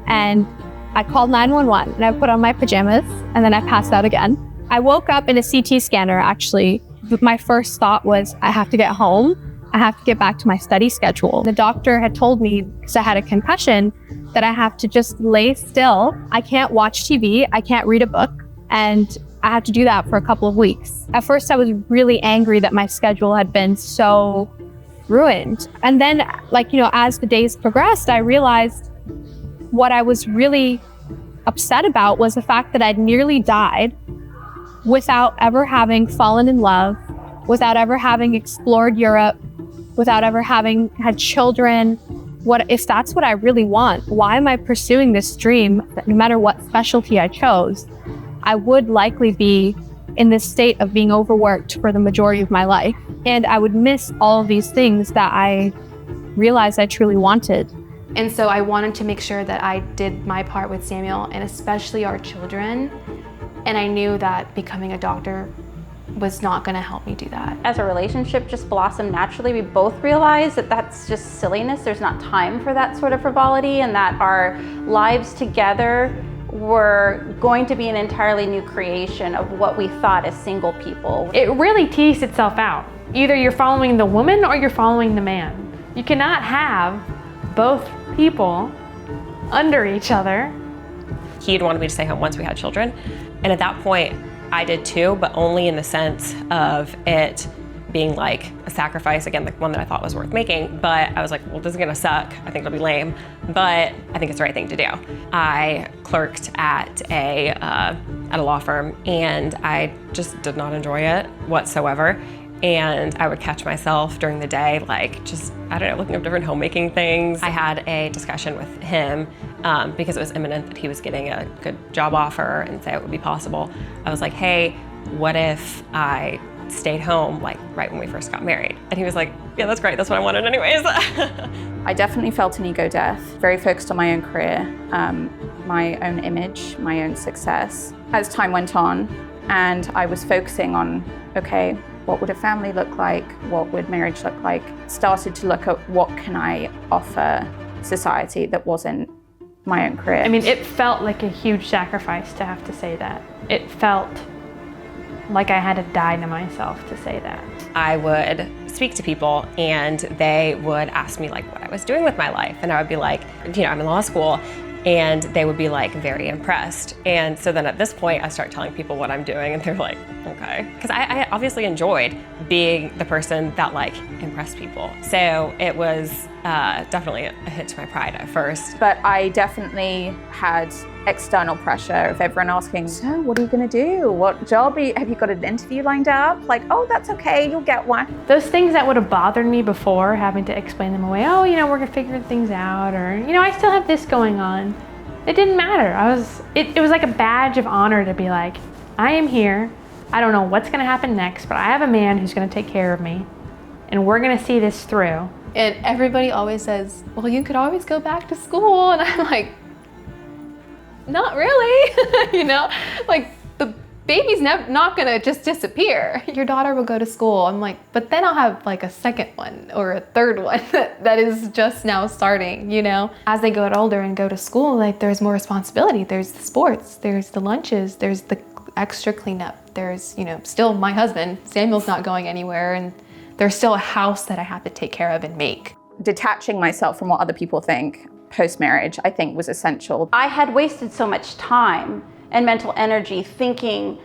And I called 911 and I put on my pajamas and then I passed out again. I woke up in a CT scanner actually. My first thought was I have to get home. I have to get back to my study schedule. The doctor had told me, because I had a concussion, that I have to just lay still. I can't watch TV, I can't read a book, and I have to do that for a couple of weeks. At first I was really angry that my schedule had been so ruined. And then, like, you know, as the days progressed, I realized what I was really upset about was the fact that I'd nearly died without ever having fallen in love, without ever having explored Europe, without ever having had children. What if that's what I really want? Why am I pursuing this dream that no matter what specialty I chose, I would likely be in this state of being overworked for the majority of my life. And I would miss all of these things that I realized I truly wanted. And so I wanted to make sure that I did my part with Samuel and especially our children. And I knew that becoming a doctor was not going to help me do that. As a relationship just blossomed naturally, we both realized that that's just silliness. There's not time for that sort of frivolity, and that our lives together were going to be an entirely new creation of what we thought as single people. It really teased itself out. Either you're following the woman or you're following the man. You cannot have both people under each other. He'd wanted me to stay home once we had children. And at that point, I did too, but only in the sense of it being like a sacrifice, again, like one that I thought was worth making, but I was like, well, this is gonna suck. I think it'll be lame, but I think it's the right thing to do. I clerked at a law firm, and I just did not enjoy it whatsoever. And I would catch myself during the day, like just, I don't know, looking up different homemaking things. I had a discussion with him because it was imminent that he was getting a good job offer and say it would be possible. I was like, hey, what if I stayed home like right when we first got married? And he was like, yeah, that's great. That's what I wanted anyways. I definitely felt an ego death, very focused on my own career, my own image, my own success. As time went on and I was focusing on, okay, what would a family look like? What would marriage look like? Started to look at what can I offer society that wasn't my own career. I mean, it felt like a huge sacrifice to have to say that. It felt like I had to die to myself to say that. I would speak to people and they would ask me like what I was doing with my life. And I would be like, you know, I'm in law school. And they would be like very impressed. And so then at this point, I start telling people what I'm doing and they're like, okay. Because I obviously enjoyed being the person that like impressed people. So it was definitely a hit to my pride at first. But I definitely had external pressure of everyone asking, so what are you gonna do? What job have you got an interview lined up? Like, oh, that's okay, you'll get one. Those things that would have bothered me before, having to explain them away, oh, you know, we're gonna figure things out, or, you know, I still have this going on. It didn't matter. It was like a badge of honor to be like, I am here. I don't know what's gonna happen next, but I have a man who's gonna take care of me, and we're gonna see this through. And everybody always says, well, you could always go back to school. And I'm like, not really, you know? Like, the baby's not gonna just disappear. Your daughter will go to school. I'm like, but then I'll have like a second one or a third one that is just now starting, you know? As they get older and go to school, like there's more responsibility. There's the sports, there's the lunches, there's the extra cleanup. There's, you know, still my husband, Samuel's not going anywhere, and there's still a house that I have to take care of and make. Detaching myself from what other people think post-marriage, I think, was essential. I had wasted so much time and mental energy thinking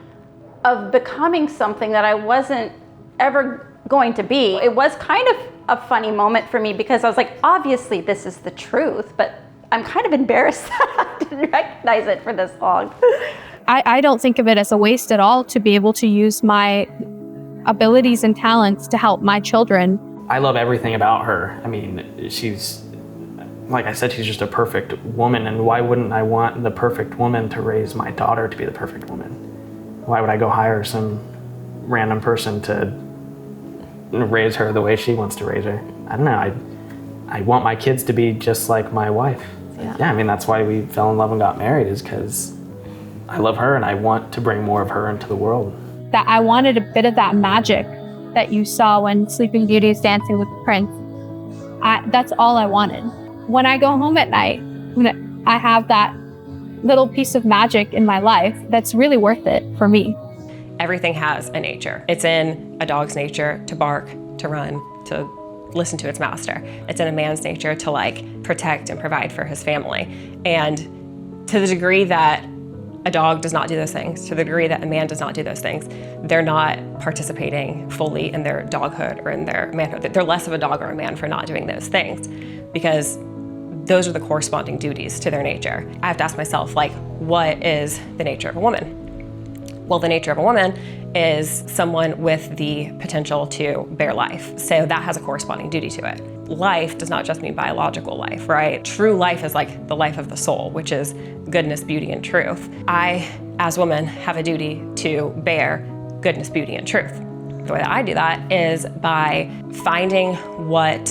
of becoming something that I wasn't ever going to be. It was kind of a funny moment for me because I was like, obviously this is the truth, but I'm kind of embarrassed that I didn't recognize it for this long. I don't think of it as a waste at all to be able to use my abilities and talents to help my children. I love everything about her. I mean, she's, like I said, she's just a perfect woman, and why wouldn't I want the perfect woman to raise my daughter to be the perfect woman? Why would I go hire some random person to raise her the way she wants to raise her? I don't know, I want my kids to be just like my wife. Yeah, I mean, that's why we fell in love and got married, is because I love her and I want to bring more of her into the world. That I wanted a bit of that magic that you saw when Sleeping Beauty is dancing with the prince. That's all I wanted. When I go home at night, I have that little piece of magic in my life that's really worth it for me. Everything has a nature. It's in a dog's nature to bark, to run, to listen to its master. It's in a man's nature to like protect and provide for his family. And to the degree that a dog does not do those things, to the degree that a man does not do those things, they're not participating fully in their doghood or in their manhood. They're less of a dog or a man for not doing those things, because those are the corresponding duties to their nature. I have to ask myself, like, what is the nature of a woman? Well, the nature of a woman is someone with the potential to bear life. So that has a corresponding duty to it. Life does not just mean biological life, right? True life is like the life of the soul, which is goodness, beauty, and truth. I, as a woman, have a duty to bear goodness, beauty, and truth. The way that I do that is by finding what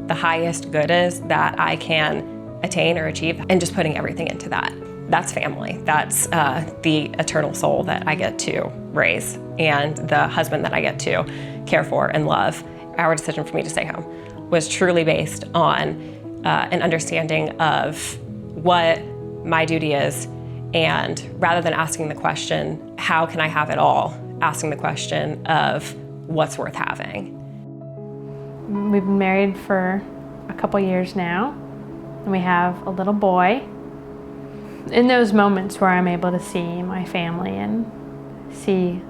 the highest good is that I can attain or achieve and just putting everything into that. That's family. That's the eternal soul that I get to raise and the husband that I get to care for and love. Our decision for me to stay home was truly based on an understanding of what my duty is, and rather than asking the question, how can I have it all, asking the question of what's worth having. We've been married for a couple years now, and we have a little boy. In those moments where I'm able to see my family and see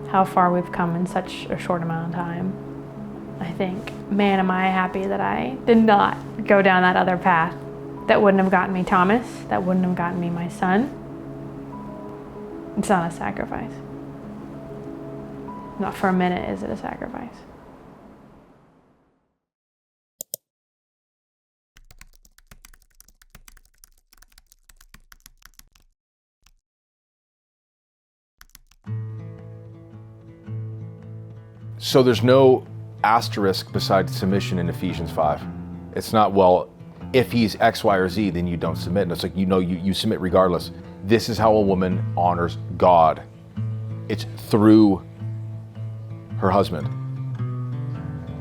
how far we've come in such a short amount of time, I think, man, am I happy that I did not go down that other path. That wouldn't have gotten me Thomas. That wouldn't have gotten me my son. It's not a sacrifice. Not for a minute is it a sacrifice. So there's no asterisk beside submission in Ephesians 5. It's not, well, if he's X, Y, or Z, then you don't submit. And it's like, you submit regardless. This is how a woman honors God. It's through her husband.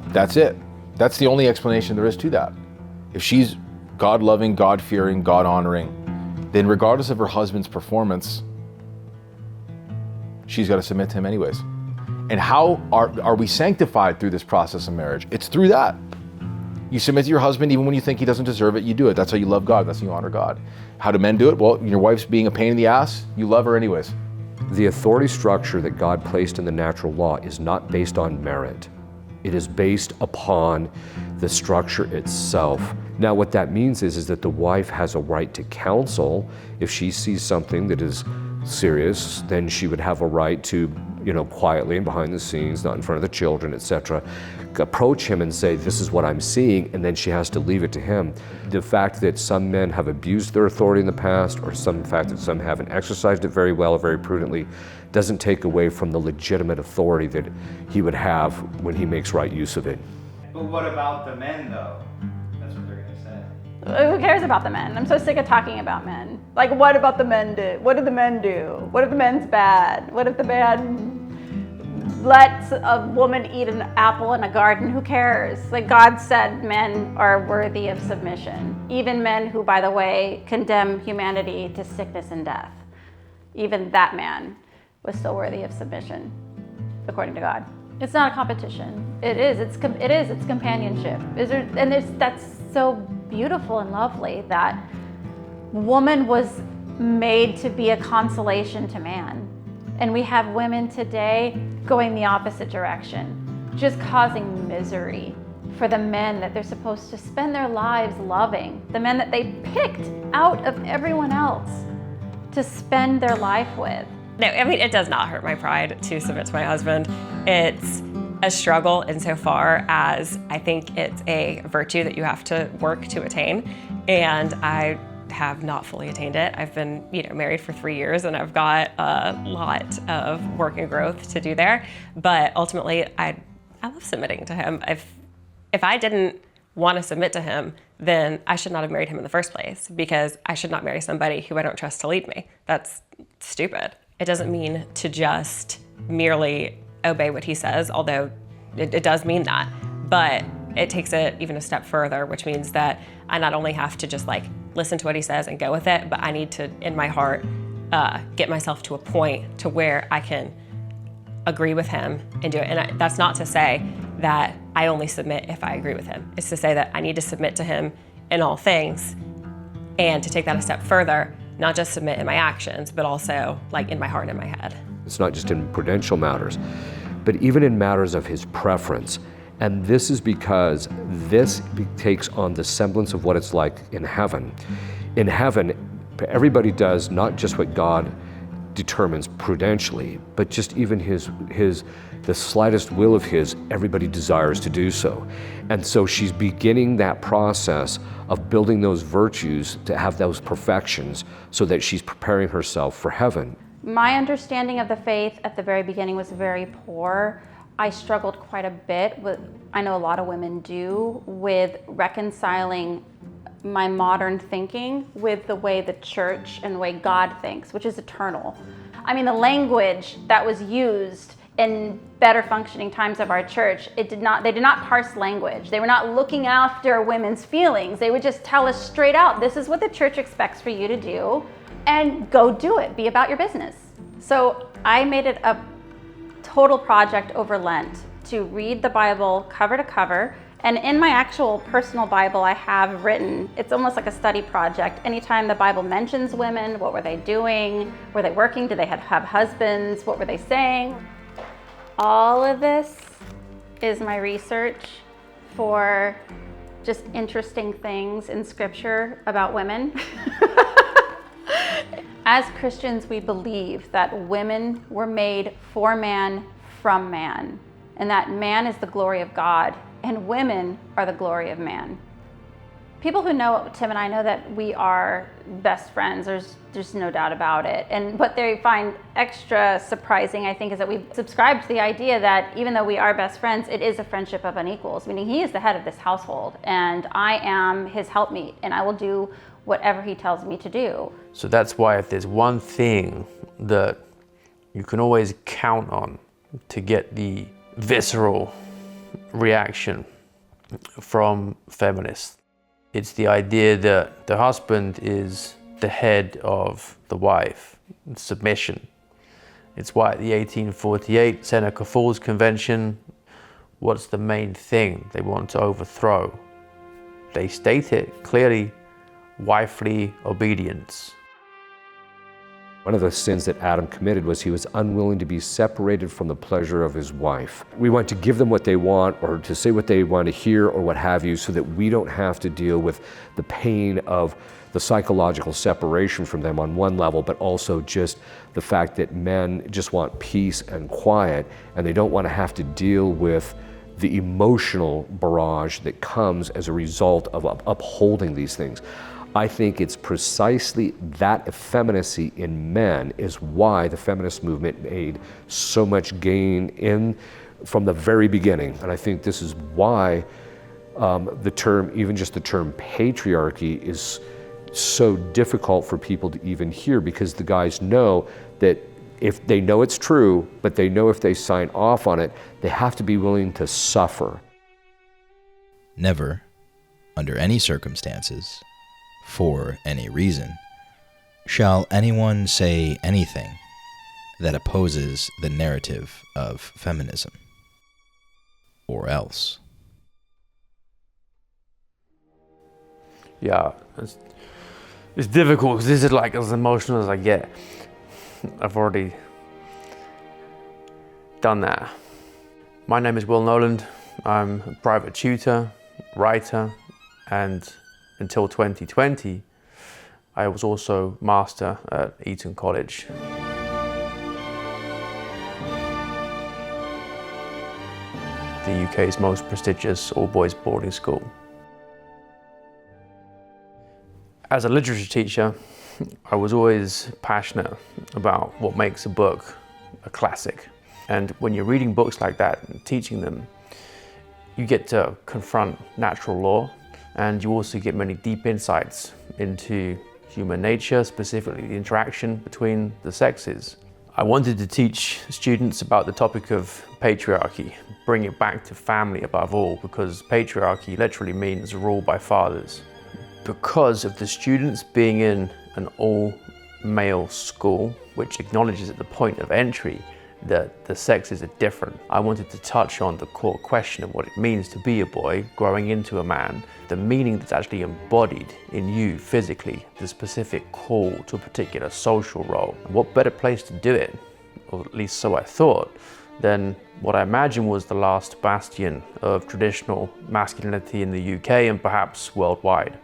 That's it. That's the only explanation there is to that. If she's God-loving, God-fearing, God-honoring, then regardless of her husband's performance, she's got to submit to him anyways. And how are we sanctified through this process of marriage? It's through that. You submit to your husband even when you think he doesn't deserve it, you do it. That's how you love God, that's how you honor God. How do men do it? Well, your wife's being a pain in the ass, you love her anyways. The authority structure that God placed in the natural law is not based on merit. It is based upon the structure itself. Now what that means is that the wife has a right to counsel. If she sees something that is serious, then she would have a right to, quietly and behind the scenes, not in front of the children, etc., approach him and say, this is what I'm seeing, and then she has to leave it to him. The fact that some men have abused their authority in the past, or the fact that some haven't exercised it very well or very prudently, doesn't take away from the legitimate authority that he would have when he makes right use of it. But what about the men, though? That's what they're going to say. Who cares about the men? I'm so sick of talking about men. Like, what about the men do? What did the men do? What if the men's bad? What if the man lets a woman eat an apple in a garden? Who cares? Like, God said men are worthy of submission. Even men who, by the way, condemn humanity to sickness and death. Even that man was still worthy of submission, according to God. It's not a competition. It is. It's companionship. That's so beautiful and lovely that woman was made to be a consolation to man. And we have women today going the opposite direction, just causing misery for the men that they're supposed to spend their lives loving, the men that they picked out of everyone else to spend their life with. No, I mean, it does not hurt my pride to submit to my husband. It's a struggle insofar as I think it's a virtue that you have to work to attain, and I have not fully attained it. I've been, married for 3 years, and I've got a lot of work and growth to do there. But ultimately, I love submitting to him. If I didn't want to submit to him, then I should not have married him in the first place, because I should not marry somebody who I don't trust to lead me. That's stupid. It doesn't mean to just merely obey what he says, although it does mean that. But it takes it even a step further, which means that I not only have to just listen to what he says and go with it, but I need to, in my heart, get myself to a point to where I can agree with him and do it. And that's not to say that I only submit if I agree with him. It's to say that I need to submit to him in all things, and to take that a step further, not just submit in my actions, but also in my heart and my head. It's not just in prudential matters, but even in matters of his preference. And this is because this takes on the semblance of what it's like in heaven. In heaven, everybody does not just what God determines prudentially, but just even the slightest will of his, everybody desires to do so. And so she's beginning that process of building those virtues to have those perfections so that she's preparing herself for heaven. My understanding of the faith at the very beginning was very poor. I struggled quite a bit with, I know a lot of women do, with reconciling my modern thinking with the way the church and the way God thinks, which is eternal. I mean, the language that was used in better functioning times of our church, they did not parse language. They were not looking after women's feelings. They would just tell us straight out, this is what the church expects for you to do, and go do it, be about your business. So I made it a total project over Lent to read the Bible cover to cover. And in my actual personal Bible, I have written, it's almost like a study project. Anytime the Bible mentions women, what were they doing? Were they working? Did they have husbands? What were they saying? All of this is my research for just interesting things in scripture about women. As Christians, we believe that women were made for man, from man, and that man is the glory of God, and women are the glory of man. People who know Tim and I know that we are best friends. There's no doubt about it. And what they find extra surprising, I think, is that we've subscribed to the idea that even though we are best friends, it is a friendship of unequals, meaning he is the head of this household, and I am his helpmeet, and I will do whatever he tells me to do. So that's why if there's one thing that you can always count on to get the visceral reaction from feminists, it's the idea that the husband is the head of the wife, submission. It's why at the 1848 Seneca Falls Convention, what's the main thing they want to overthrow? They state it clearly, wifely obedience. One of the sins that Adam committed was he was unwilling to be separated from the pleasure of his wife. We want to give them what they want, or to say what they want to hear, or what have you, so that we don't have to deal with the pain of the psychological separation from them on one level, but also just the fact that men just want peace and quiet, and they don't want to have to deal with the emotional barrage that comes as a result of upholding these things. I think it's precisely that effeminacy in men is why the feminist movement made so much gain from the very beginning. And I think this is why the term, even just the term patriarchy, is so difficult for people to even hear, because the guys know that if they know it's true, but they know if they sign off on it, they have to be willing to suffer. Never, under any circumstances, for any reason, shall anyone say anything that opposes the narrative of feminism, or else. Yeah, it's difficult because this is like as emotional as I get. I've already done that. My name is Will Noland. I'm a private tutor, writer, and until 2020, I was also master at Eton College. The UK's most prestigious all-boys boarding school. As a literature teacher, I was always passionate about what makes a book a classic. And when you're reading books like that and teaching them, you get to confront natural law, and you also get many deep insights into human nature, specifically the interaction between the sexes. I wanted to teach students about the topic of patriarchy, bring it back to family above all, because patriarchy literally means rule by fathers. Because of the students being in an all-male school, which acknowledges at the point of entry that the sexes are different, I wanted to touch on the core question of what it means to be a boy growing into a man, the meaning that's actually embodied in you physically, the specific call to a particular social role. And what better place to do it, or at least so I thought, than what I imagine was the last bastion of traditional masculinity in the UK and perhaps worldwide.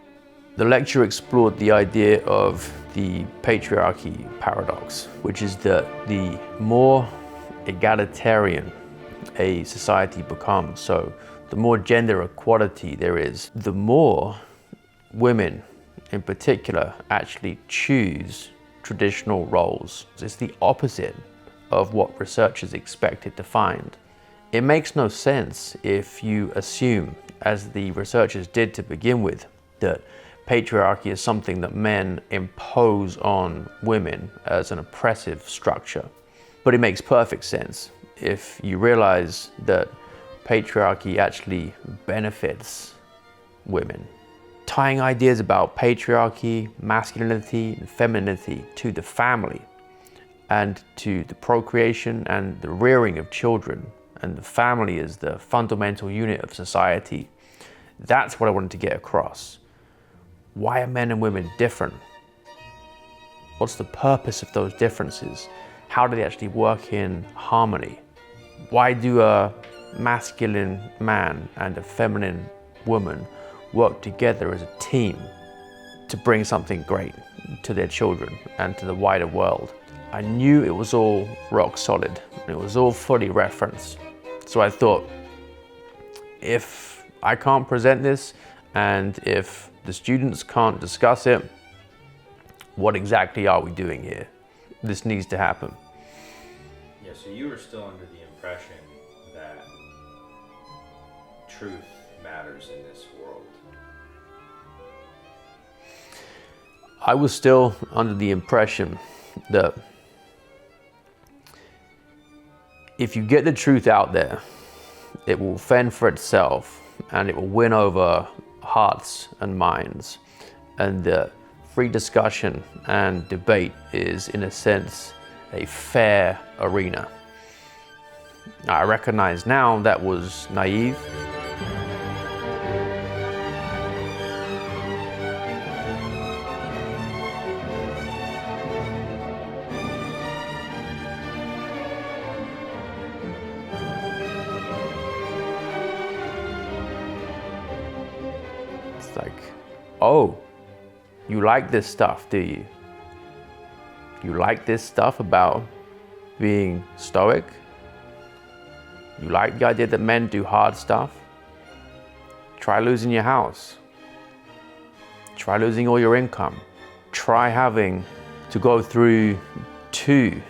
The lecture explored the idea of the patriarchy paradox, which is that the more egalitarian a society becomes, so the more gender equality there is, the more women in particular actually choose traditional roles. It's the opposite of what researchers expected to find. It makes no sense if you assume, as the researchers did to begin with, that patriarchy is something that men impose on women as an oppressive structure. But it makes perfect sense if you realize that patriarchy actually benefits women. Tying ideas about patriarchy, masculinity, and femininity to the family and to the procreation and the rearing of children, and the family as the fundamental unit of society, that's what I wanted to get across. Why are men and women different? What's the purpose of those differences? How do they actually work in harmony? Why do a masculine man and a feminine woman work together as a team to bring something great to their children and to the wider world. I knew it was all rock solid. It was all fully referenced. So I thought, if I can't present this and if the students can't discuss it, what exactly are we doing here? This needs to happen. Yeah, so you were still under the impression that truth matters in this world. I was still under the impression that if you get the truth out there, it will fend for itself and it will win over hearts and minds, and that free discussion and debate is, in a sense, a fair arena. I recognize now that was naive. It's like, oh, you like this stuff, do you? You like this stuff about being stoic? You like the idea that men do hard stuff? Try losing your house. Try losing all your income. Try having to go through 2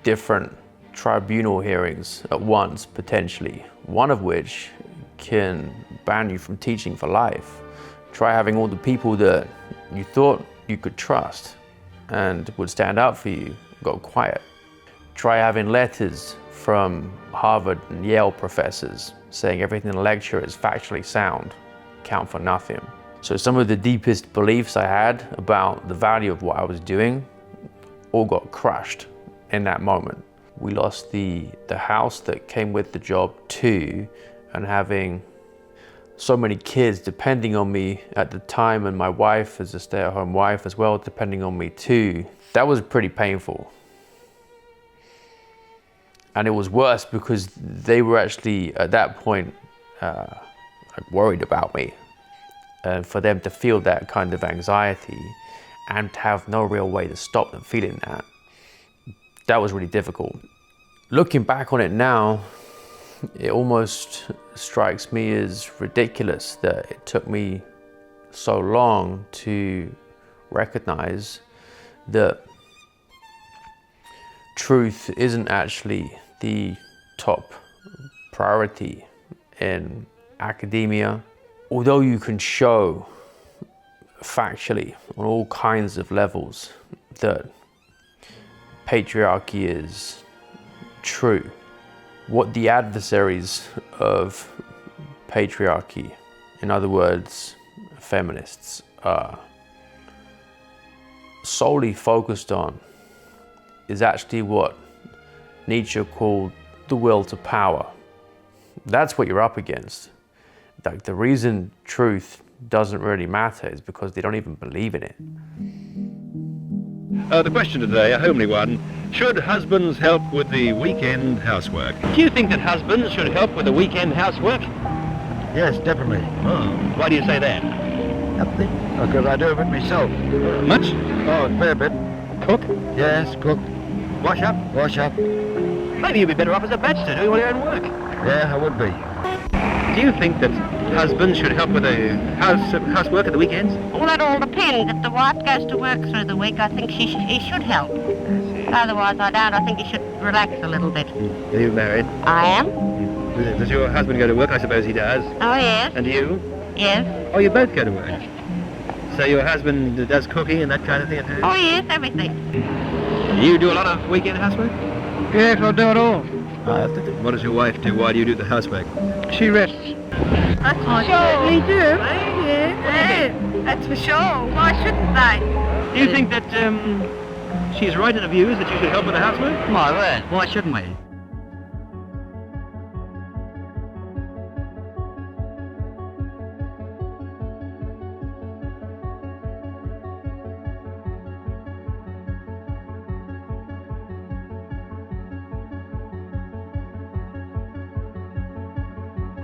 different tribunal hearings at once, potentially, one of which can ban you from teaching for life. Try having all the people that you thought you could trust and would stand up for you go quiet. Try having letters from Harvard and Yale professors saying everything in the lecture is factually sound, count for nothing. So some of the deepest beliefs I had about the value of what I was doing all got crushed in that moment. We lost the house that came with the job too, and having so many kids depending on me at the time, and my wife as a stay-at-home wife as well depending on me too, that was pretty painful. And it was worse because they were actually at that point worried about me. And for them to feel that kind of anxiety and to have no real way to stop them feeling that was really difficult. Looking back on it now, it almost strikes me as ridiculous that it took me so long to recognize that truth isn't actually the top priority in academia. Although you can show factually on all kinds of levels that patriarchy is true, what the adversaries of patriarchy, in other words, feminists, are solely focused on is actually what Nietzsche called the will to power. That's what you're up against. Like, the reason truth doesn't really matter is because they don't even believe in it. The question today, a homely one. Should husbands help with the weekend housework? Do you think that husbands should help with the weekend housework? Yes, definitely. Oh, why do you say that? Because I do it myself. Much? Oh, a fair bit. Cook? Yes, cook. Wash up? Wash up. Maybe you'd be better off as a bachelor doing all your own work. Yeah, I would be. Do you think that husbands should help with the housework at the weekends? Well, that all depends. If the wife goes to work through the week, I think he should help. Otherwise, I don't. I think he should relax a little bit. Are you married? I am. Does your husband go to work? I suppose he does. Oh, yes. And you? Yes. Oh, you both go to work? So your husband does cooking and that kind of thing at home? Oh, yes, everything. You do a lot of weekend housework? Yes, I'll do it all. What does your wife do? Why do you do the housework? She rests. I certainly do. Yes, that's for sure. Why shouldn't they? Do you think that she's right in her views that you should help with the housework? My word, why shouldn't we?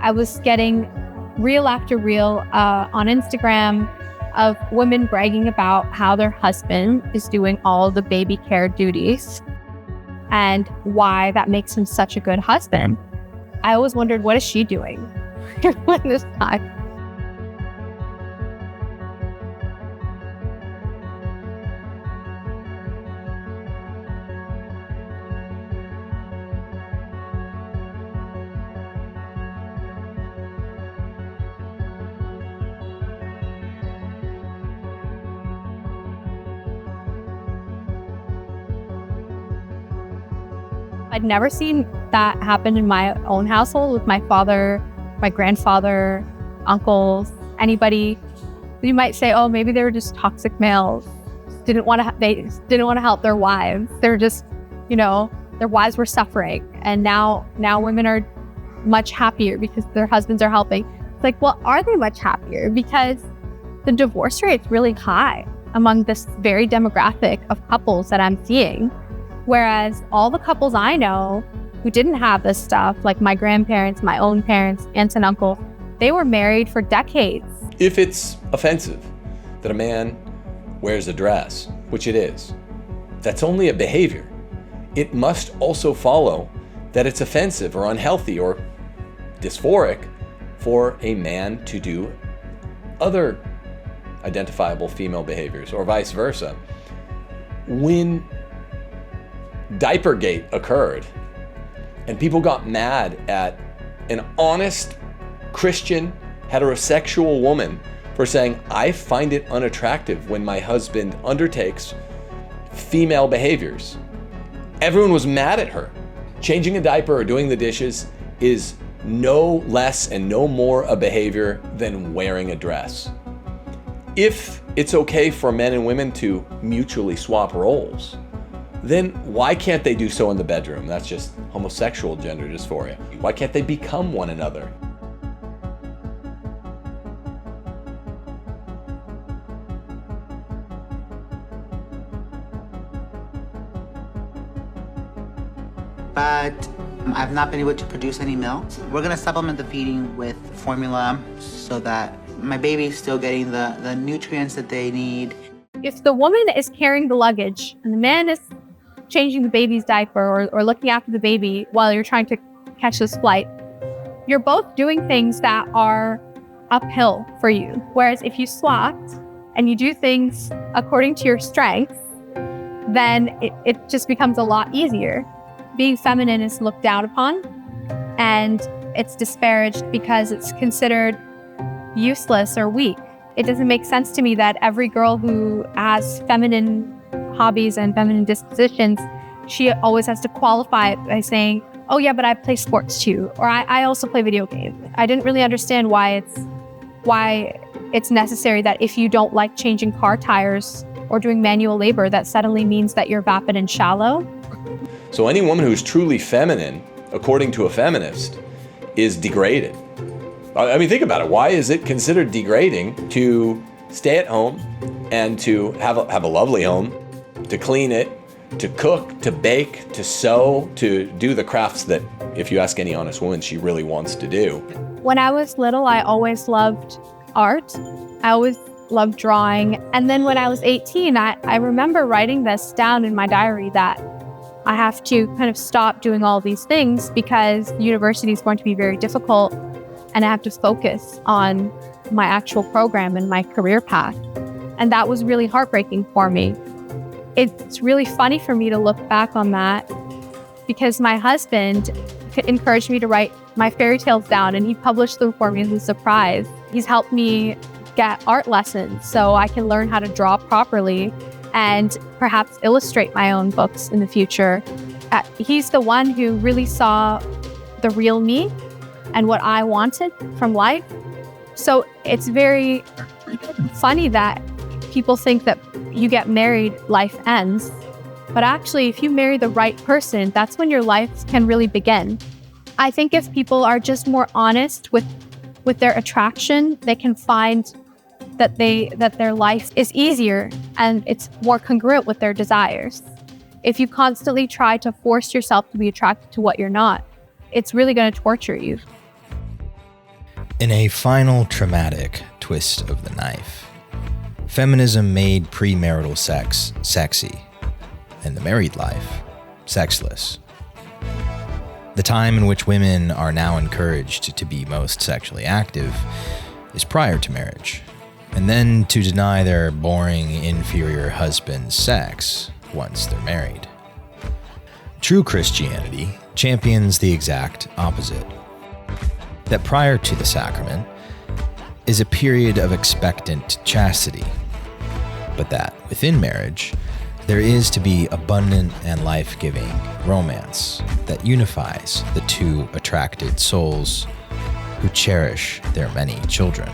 I was getting reel after reel on Instagram of women bragging about how their husband is doing all the baby care duties and why that makes him such a good husband. I always wondered, what is she doing when this time? I'd never seen that happen in my own household with my father, my grandfather, uncles, anybody. You might say, oh, maybe they were just toxic males. They didn't want to help their wives. They're just, their wives were suffering. And now women are much happier because their husbands are helping. It's like, well, are they much happier? Because the divorce rate's really high among this very demographic of couples that I'm seeing. Whereas all the couples I know who didn't have this stuff, like my grandparents, my own parents, aunts and uncles, they were married for decades. If it's offensive that a man wears a dress, which it is, that's only a behavior. It must also follow that it's offensive or unhealthy or dysphoric for a man to do other identifiable female behaviors or vice versa. When Diapergate occurred and people got mad at an honest Christian heterosexual woman for saying, I find it unattractive when my husband undertakes female behaviors. Everyone was mad at her. Changing a diaper or doing the dishes is no less and no more a behavior than wearing a dress. If it's okay for men and women to mutually swap roles, then why can't they do so in the bedroom? That's just homosexual gender dysphoria. Why can't they become one another? But I've not been able to produce any milk. We're gonna supplement the feeding with formula so that my baby's still getting the nutrients that they need. If the woman is carrying the luggage and the man is changing the baby's diaper or looking after the baby while you're trying to catch this flight, you're both doing things that are uphill for you. Whereas if you swapped and you do things according to your strengths, then it just becomes a lot easier. Being feminine is looked down upon and it's disparaged because it's considered useless or weak. It doesn't make sense to me that every girl who has feminine hobbies and feminine dispositions, she always has to qualify it by saying, oh yeah, but I play sports too, or I also play video games. I didn't really understand why it's necessary that if you don't like changing car tires or doing manual labor, that suddenly means that you're vapid and shallow. So any woman who's truly feminine, according to a feminist, is degraded. I mean, think about it. Why is it considered degrading to stay at home and to have a lovely home, to clean it, to cook, to bake, to sew, to do the crafts that, if you ask any honest woman, she really wants to do? When I was little, I always loved art. I always loved drawing. And then when I was 18, I remember writing this down in my diary that I have to kind of stop doing all these things because university is going to be very difficult and I have to focus on my actual program and my career path. And that was really heartbreaking for me. It's really funny for me to look back on that because my husband encouraged me to write my fairy tales down and he published them for me as a surprise. He's helped me get art lessons so I can learn how to draw properly and perhaps illustrate my own books in the future. He's the one who really saw the real me and what I wanted from life. So it's very funny that people think that you get married, life ends. But actually, if you marry the right person, that's when your life can really begin. I think if people are just more honest with their attraction, they can find that their life is easier and it's more congruent with their desires. If you constantly try to force yourself to be attracted to what you're not, it's really going to torture you. In a final traumatic twist of the knife, feminism made premarital sex sexy and the married life sexless. The time in which women are now encouraged to be most sexually active is prior to marriage, and then to deny their boring, inferior husbands sex once they're married. True Christianity champions the exact opposite. That prior to the sacrament is a period of expectant chastity, but that within marriage, there is to be abundant and life-giving romance that unifies the two attracted souls who cherish their many children.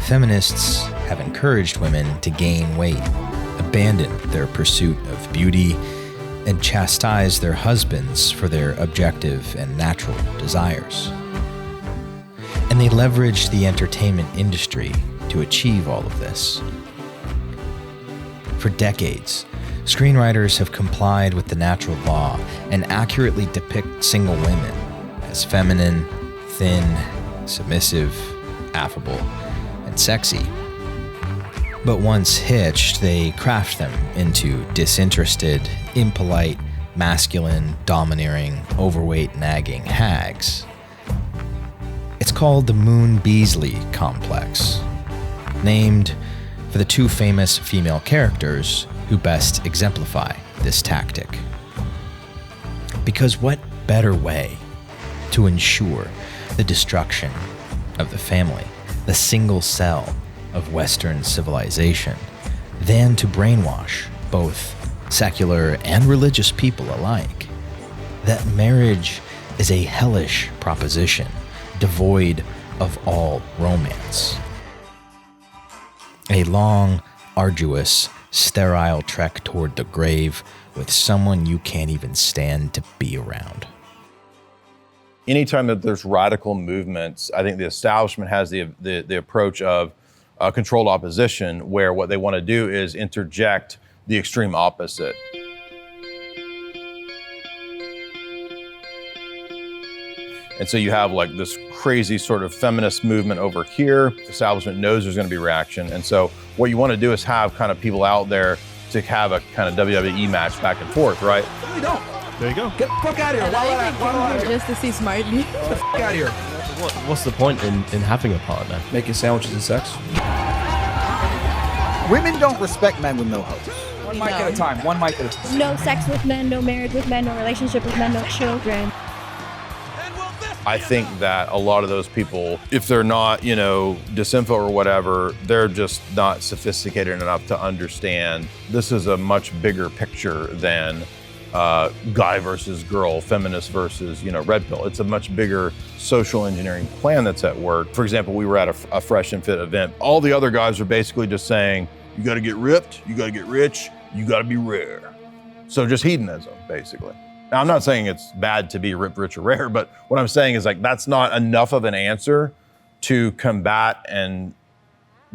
Feminists have encouraged women to gain weight, abandon their pursuit of beauty, and chastise their husbands for their objective and natural desires. And they leverage the entertainment industry to achieve all of this. For decades, screenwriters have complied with the natural law and accurately depict single women as feminine, thin, submissive, affable, and sexy. But once hitched, they craft them into disinterested, impolite, masculine, domineering, overweight, nagging hags. It's called the Moon Beasley complex, named for the two famous female characters who best exemplify this tactic. Because what better way to ensure the destruction of the family, the single cell of Western civilization, than to brainwash both secular and religious people alike that marriage is a hellish proposition devoid of all romance. A long, arduous, sterile trek toward the grave with someone you can't even stand to be around. Anytime that there's radical movements, I think the establishment has the approach of controlled opposition, where what they want to do is interject the extreme opposite. And so you have like this crazy sort of feminist movement over here. The establishment knows there's going to be reaction. And so what you want to do is have kind of people out there to have a kind of WWE match back and forth, right? No, you don't. There you go. Get the fuck out of here. Why just to see Smiley. Get the fuck out of here. What's the point in having a partner? Making sandwiches and sex? Women don't respect men with no hopes. One mic at a time. One mic at a time. No sex with men, no marriage with men, no relationship with men, no children. I think that a lot of those people, if they're not, disinfo or whatever, they're just not sophisticated enough to understand this is a much bigger picture than guy versus girl, feminist versus, red pill. It's a much bigger social engineering plan that's at work. For example, we were at a Fresh and Fit event. All the other guys are basically just saying, you gotta get ripped, you gotta get rich, you gotta be rare. So just hedonism, basically. Now, I'm not saying it's bad to be ripped, rich, or rare, but what I'm saying is that's not enough of an answer to combat and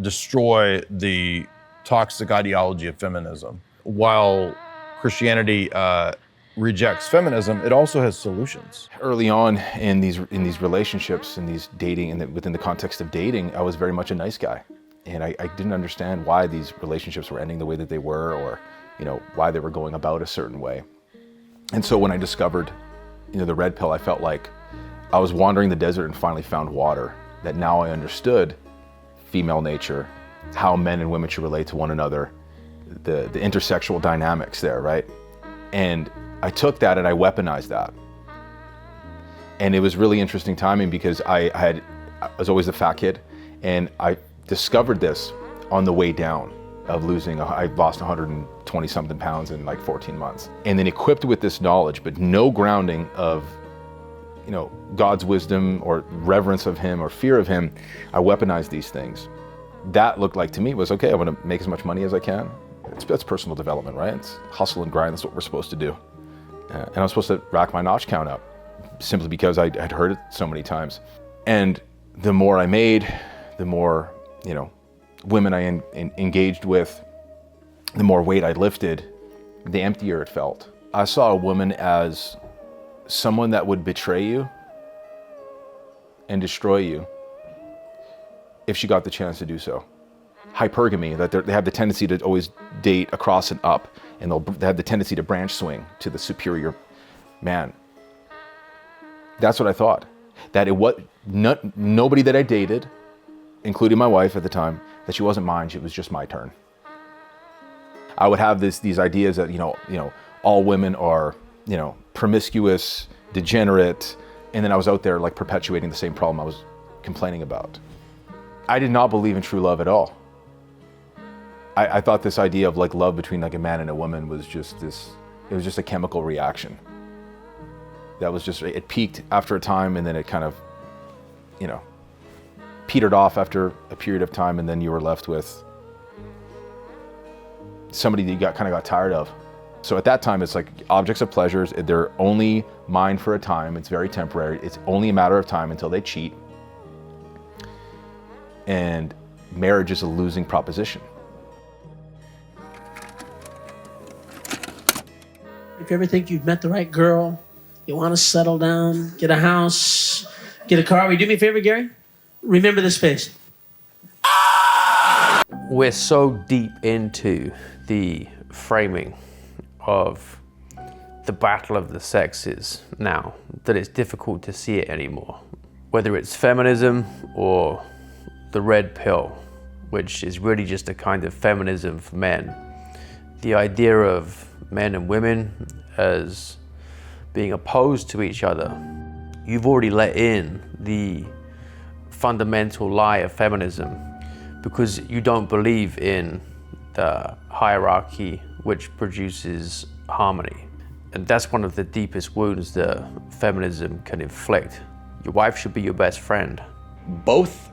destroy the toxic ideology of feminism. While Christianity rejects feminism, it also has solutions. Early on in these relationships, in these dating, and within the context of dating, I was very much a nice guy. And I didn't understand why these relationships were ending the way that they were, or why they were going about a certain way. And so when I discovered, the red pill, I felt like I was wandering the desert and finally found water. That now I understood female nature, how men and women should relate to one another, the intersexual dynamics there, right? And I took that and I weaponized that. And it was really interesting timing because I was always the fat kid, and I discovered this on the way down of losing. I lost 120 something pounds in like 14 months. And then equipped with this knowledge, but no grounding of, God's wisdom or reverence of him or fear of him, I weaponized these things. That looked like to me was, okay, I want to make as much money as I can. That's personal development, right? It's hustle and grind, that's what we're supposed to do. And I'm supposed to rack my notch count up simply because I'd heard it so many times. And the more I made, the more, women I engaged with, the more weight I lifted, the emptier it felt. I saw a woman as someone that would betray you and destroy you if she got the chance to do so. Hypergamy, that they have the tendency to always date across and up, and they have the tendency to branch swing to the superior man. That's what I thought. That it was nobody that I dated, including my wife at the time, that she wasn't mine, it was just my turn. I would have these ideas that, all women are, promiscuous, degenerate, and then I was out there like perpetuating the same problem I was complaining about. I did not believe in true love at all. I thought this idea of like love between like a man and a woman was just it was just a chemical reaction. That was just, it peaked after a time, and then it kind of, petered off after a period of time, and then you were left with somebody that you got tired of. So at that time, it's like objects of pleasures, they're only mine for a time, it's very temporary, it's only a matter of time until they cheat. And marriage is a losing proposition. If you ever think you've met the right girl, you want to settle down, get a house, get a car, will you do me a favor, Gary? Remember this face. We're so deep into the framing of the battle of the sexes now that it's difficult to see it anymore. Whether it's feminism or the red pill, which is really just a kind of feminism for men. The idea of men and women as being opposed to each other. You've already let in the fundamental lie of feminism because you don't believe in the hierarchy which produces harmony. And that's one of the deepest wounds that feminism can inflict. Your wife should be your best friend. Both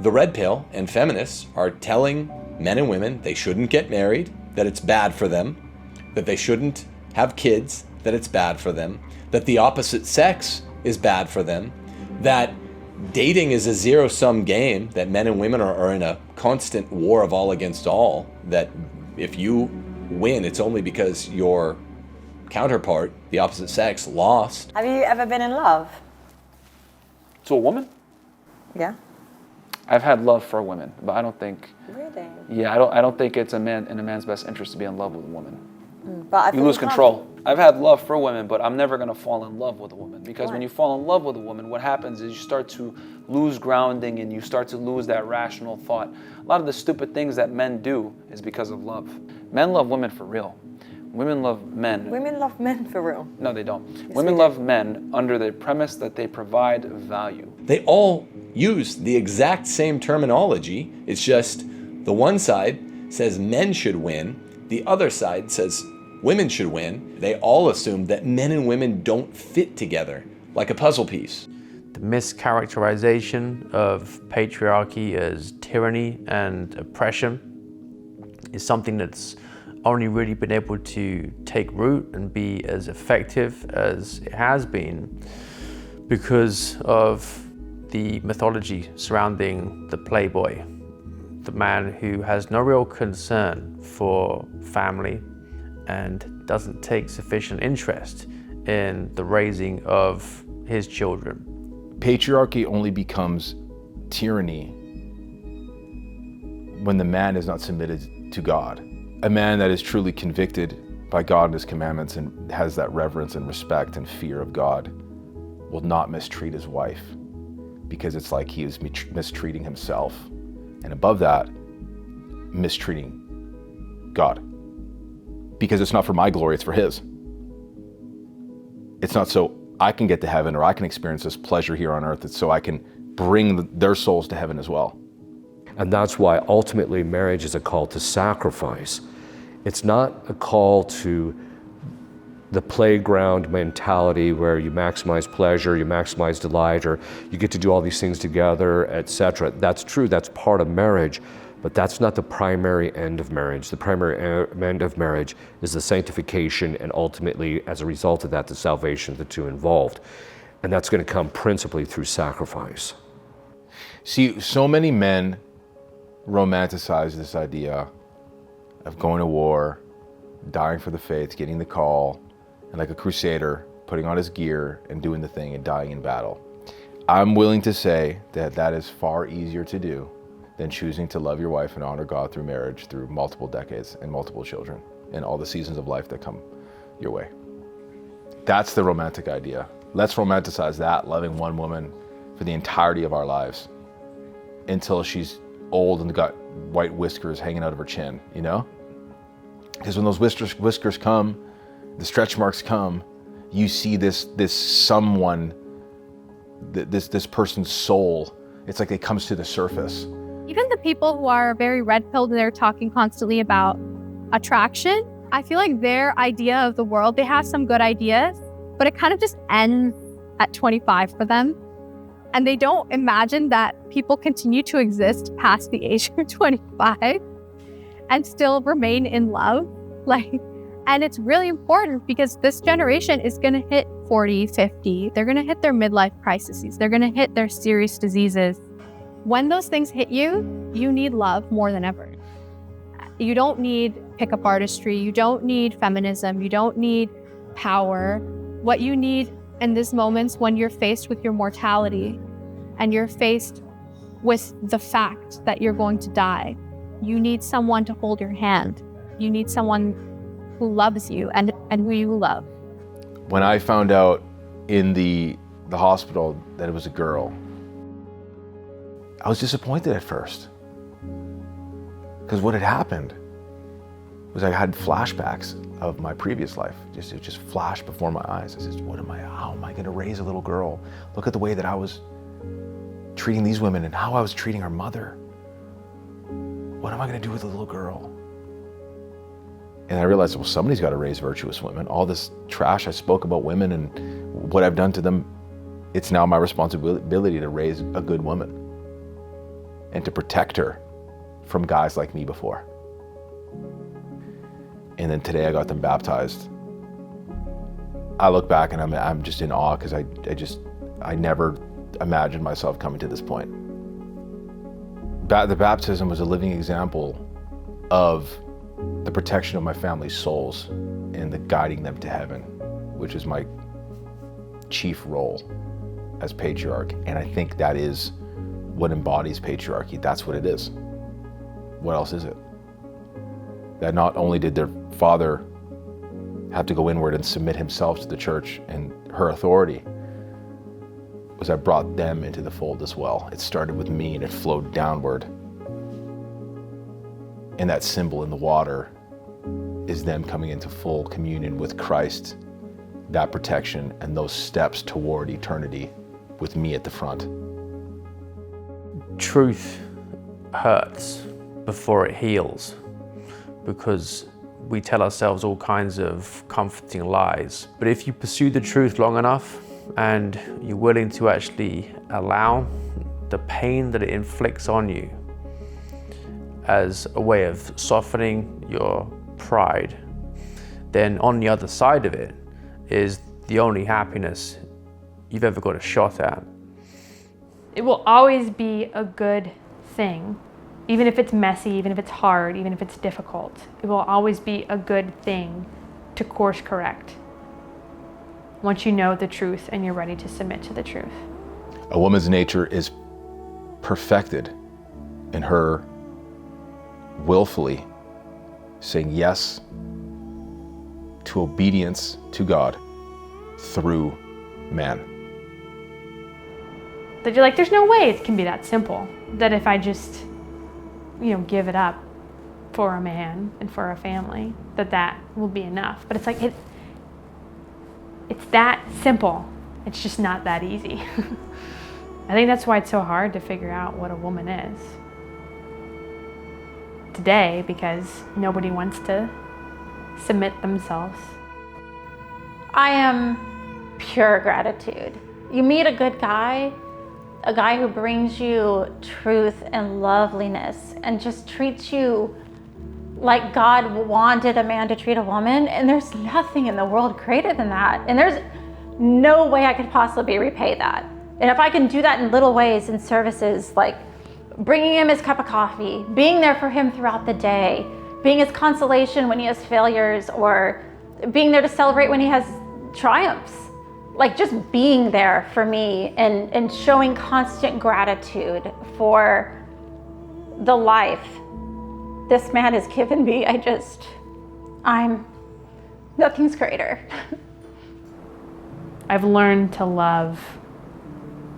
the red pill and feminists are telling men and women they shouldn't get married, that it's bad for them, that they shouldn't have kids, that it's bad for them, that the opposite sex is bad for them, that dating is a zero-sum game, that men and women are in a constant war of all against all, that if you win, it's only because your counterpart, the opposite sex, lost. Have you ever been in love? To a woman? Yeah. I've had love for women, but I don't think. Really? Yeah, I don't think it's in a man's best interest to be in love with a woman. But you lose control. I've had love for women, but I'm never gonna fall in love with a woman, because when you fall in love with a woman, what happens is you start to lose grounding and you start to lose that rational thought. A lot of the stupid things that men do is because of love. Men love women for real. Women love men. Women love men for real. No, they don't. Women love men under the premise that they provide value. They all use the exact same terminology. It's just the one side says men should win, the other side says women should win. They all assume that men and women don't fit together, like a puzzle piece. The mischaracterization of patriarchy as tyranny and oppression is something that's only really been able to take root and be as effective as it has been because of the mythology surrounding the playboy, the man who has no real concern for family and doesn't take sufficient interest in the raising of his children. Patriarchy only becomes tyranny when the man is not submitted to God. A man that is truly convicted by God and his commandments and has that reverence and respect and fear of God will not mistreat his wife, because it's like he is mistreating himself. And above that, mistreating God. Because it's not for my glory, it's for his. It's not so I can get to heaven or I can experience this pleasure here on earth, it's so I can bring their souls to heaven as well. And that's why ultimately marriage is a call to sacrifice. It's not a call to the playground mentality where you maximize pleasure, you maximize delight, or you get to do all these things together, etc. That's true, that's part of marriage, but that's not the primary end of marriage. The primary end of marriage is the sanctification and ultimately, as a result of that, the salvation of the two involved. And that's going to come principally through sacrifice. See, so many men romanticize this idea of going to war, dying for the faith, getting the call, and like a crusader, putting on his gear and doing the thing and dying in battle. I'm willing to say that that is far easier to do than choosing to love your wife and honor God through marriage, through multiple decades and multiple children and all the seasons of life that come your way. That's the romantic idea. Let's romanticize that, loving one woman for the entirety of our lives until she's old and got white whiskers hanging out of her chin, you know? Because when those whiskers come, the stretch marks come, you see this someone, this person's soul. It's like it comes to the surface. Even the people who are very red-pilled and they're talking constantly about attraction, I feel like their idea of the world, they have some good ideas, but it kind of just ends at 25 for them. And they don't imagine that people continue to exist past the age of 25 and still remain in love. And it's really important because this generation is going to hit 40, 50. They're going to hit their midlife crises. They're going to hit their serious diseases. When those things hit you, you need love more than ever. You don't need pickup artistry. You don't need feminism. You don't need power. What you need in these moments when you're faced with your mortality and you're faced with the fact that you're going to die, you need someone to hold your hand. You need someone who loves you and who you love. When I found out in the hospital that it was a girl, I was disappointed at first. Because what had happened was I had flashbacks of my previous life. It just flashed before my eyes. I said, how am I gonna raise a little girl? Look at the way that I was treating these women and how I was treating her mother. What am I gonna do with a little girl? And I realized, well, somebody's gotta raise virtuous women. All this trash I spoke about women and what I've done to them, it's now my responsibility to raise a good woman and to protect her from guys like me before. And then today I got them baptized. I look back and I'm just in awe because I never imagined myself coming to this point. The baptism was a living example of the protection of my family's souls and the guiding them to heaven, which is my chief role as patriarch. And I think that is what embodies patriarchy. That's what it is. What else is it? That not only did their father have to go inward and submit himself to the church and her authority, was I brought them into the fold as well. It started with me and it flowed downward. And that symbol in the water is them coming into full communion with Christ, that protection and those steps toward eternity with me at the front. Truth hurts before it heals because we tell ourselves all kinds of comforting lies. But if you pursue the truth long enough and you're willing to actually allow the pain that it inflicts on you as a way of softening your pride, then on the other side of it is the only happiness you've ever got a shot at. It will always be a good thing, even if it's messy, even if it's hard, even if it's difficult. It will always be a good thing to course correct once you know the truth and you're ready to submit to the truth. A woman's nature is perfected in her willfully saying yes to obedience to God through man. That you're like, there's no way it can be that simple. That if I just, give it up for a man and for a family, that will be enough. But it's like, it's that simple. It's just not that easy. I think that's why it's so hard to figure out what a woman is today, because nobody wants to submit themselves. I am pure gratitude. You meet a good guy, a guy who brings you truth and loveliness and just treats you like God wanted a man to treat a woman, and there's nothing in the world greater than that. And there's no way I could possibly repay that. And if I can do that in little ways, in services like bringing him his cup of coffee, being there for him throughout the day, being his consolation when he has failures, or being there to celebrate when he has triumphs, like just being there for me and showing constant gratitude for the life this man has given me. Nothing's greater. I've learned to love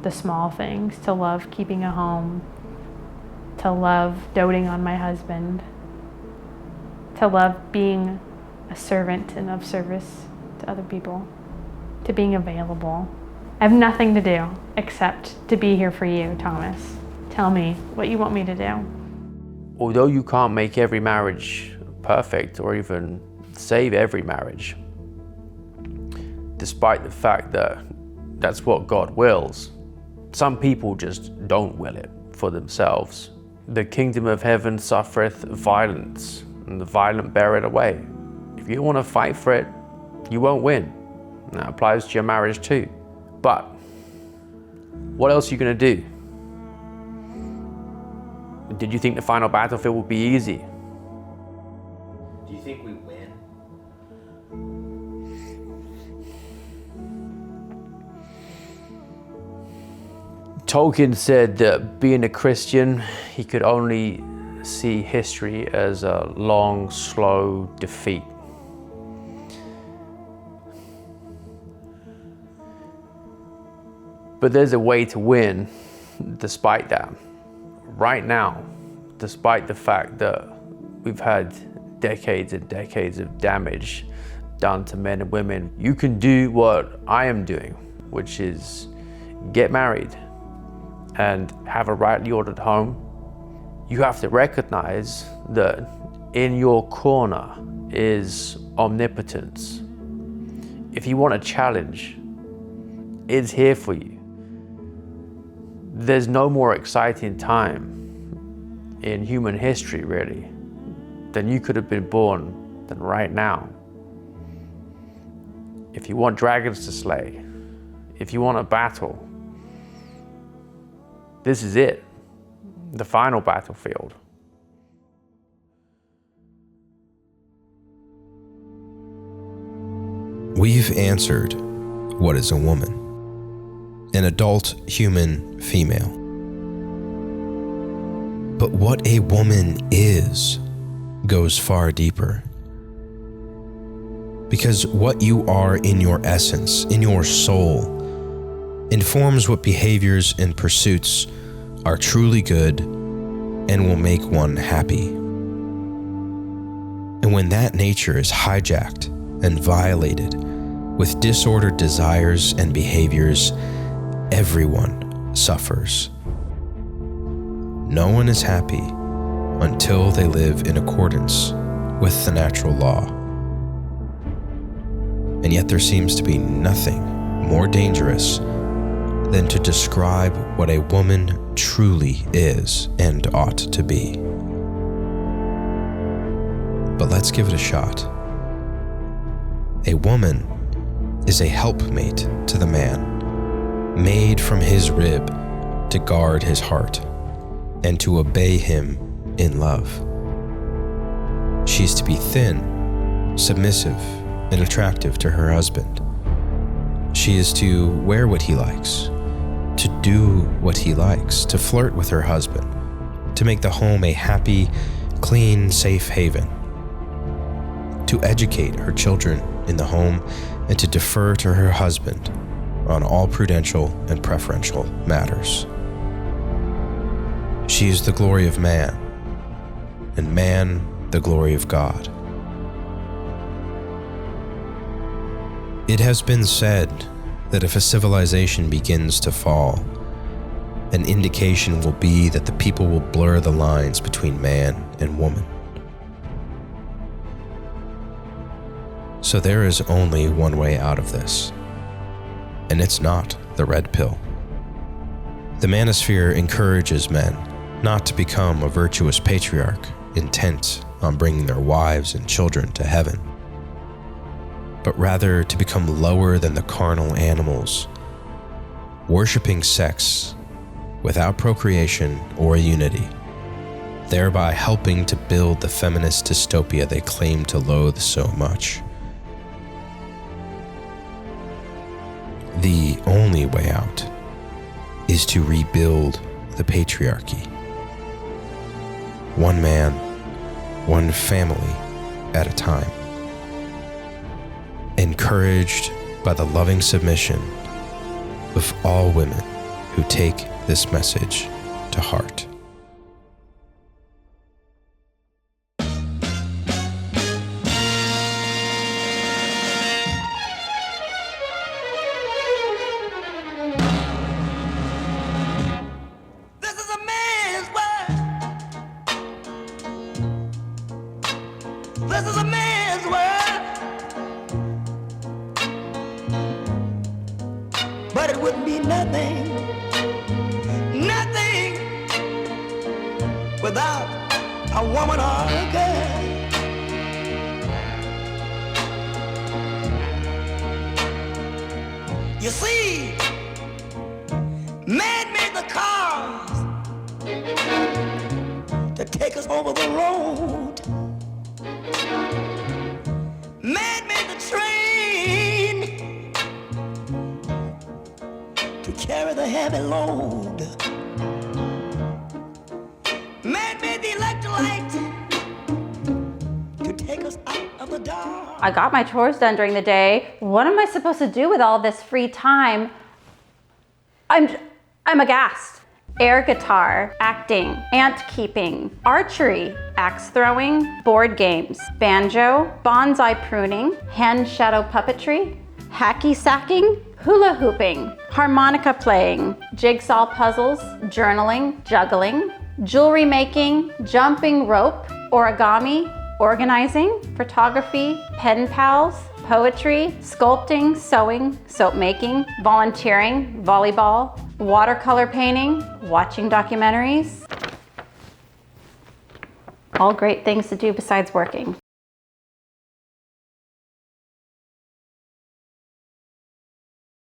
the small things, to love keeping a home, to love doting on my husband, to love being a servant and of service to other people, to being available. I have nothing to do except to be here for you, Thomas. Tell me what you want me to do. Although you can't make every marriage perfect or even save every marriage, despite the fact that that's what God wills, some people just don't will it for themselves. The kingdom of heaven suffereth violence, and the violent bear it away. If you want to fight for it, you won't win. And that applies to your marriage too. But what else are you going to do? Did you think the final battlefield would be easy? Do you think we win? Tolkien said that being a Christian, he could only see history as a long, slow defeat. But there's a way to win despite that. Right now, despite the fact that we've had decades and decades of damage done to men and women, you can do what I am doing, which is get married and have a rightly ordered home. You have to recognize that in your corner is omnipotence. If you want a challenge, it's here for you. There's no more exciting time in human history, really, than you could have been born than right now. If you want dragons to slay, if you want a battle, this is it, the final battlefield. We've answered what is a woman. An adult human female. But what a woman is goes far deeper. Because what you are in your essence, in your soul, informs what behaviors and pursuits are truly good and will make one happy. And when that nature is hijacked and violated with disordered desires and behaviors, everyone suffers. No one is happy until they live in accordance with the natural law. And yet there seems to be nothing more dangerous than to describe what a woman truly is and ought to be. But let's give it a shot. A woman is a helpmate to the man, made from his rib to guard his heart and to obey him in love. She's to be thin, submissive, and attractive to her husband. She is to wear what he likes, to do what he likes, to flirt with her husband, to make the home a happy, clean, safe haven, to educate her children in the home, and to defer to her husband on all prudential and preferential matters. She is the glory of man, and man the glory of God. It has been said that if a civilization begins to fall, an indication will be that the people will blur the lines between man and woman. So there is only one way out of this, and it's not the red pill. The manosphere encourages men not to become a virtuous patriarch intent on bringing their wives and children to heaven, but rather to become lower than the carnal animals, worshiping sex without procreation or unity, thereby helping to build the feminist dystopia they claim to loathe so much. The only way out is to rebuild the patriarchy. One man, one family at a time. Encouraged by the loving submission of all women who take this message to heart. This is a man's world, but it wouldn't be nothing, nothing without a woman or a girl. You see, man made the cars to take us over the road. Man made the train to carry the heavy load. Man made the electrolyte to take us out of the dark. I got my chores done during the day. What am I supposed to do with all this free time? I'm aghast. Air guitar, acting, ant keeping, archery, axe throwing, board games, banjo, bonsai pruning, hand shadow puppetry, hacky sacking, hula hooping, harmonica playing, jigsaw puzzles, journaling, juggling, jewelry making, jumping rope, origami, organizing, photography, pen pals, poetry, sculpting, sewing, soap making, volunteering, volleyball, watercolor painting, watching documentaries. All great things to do besides working.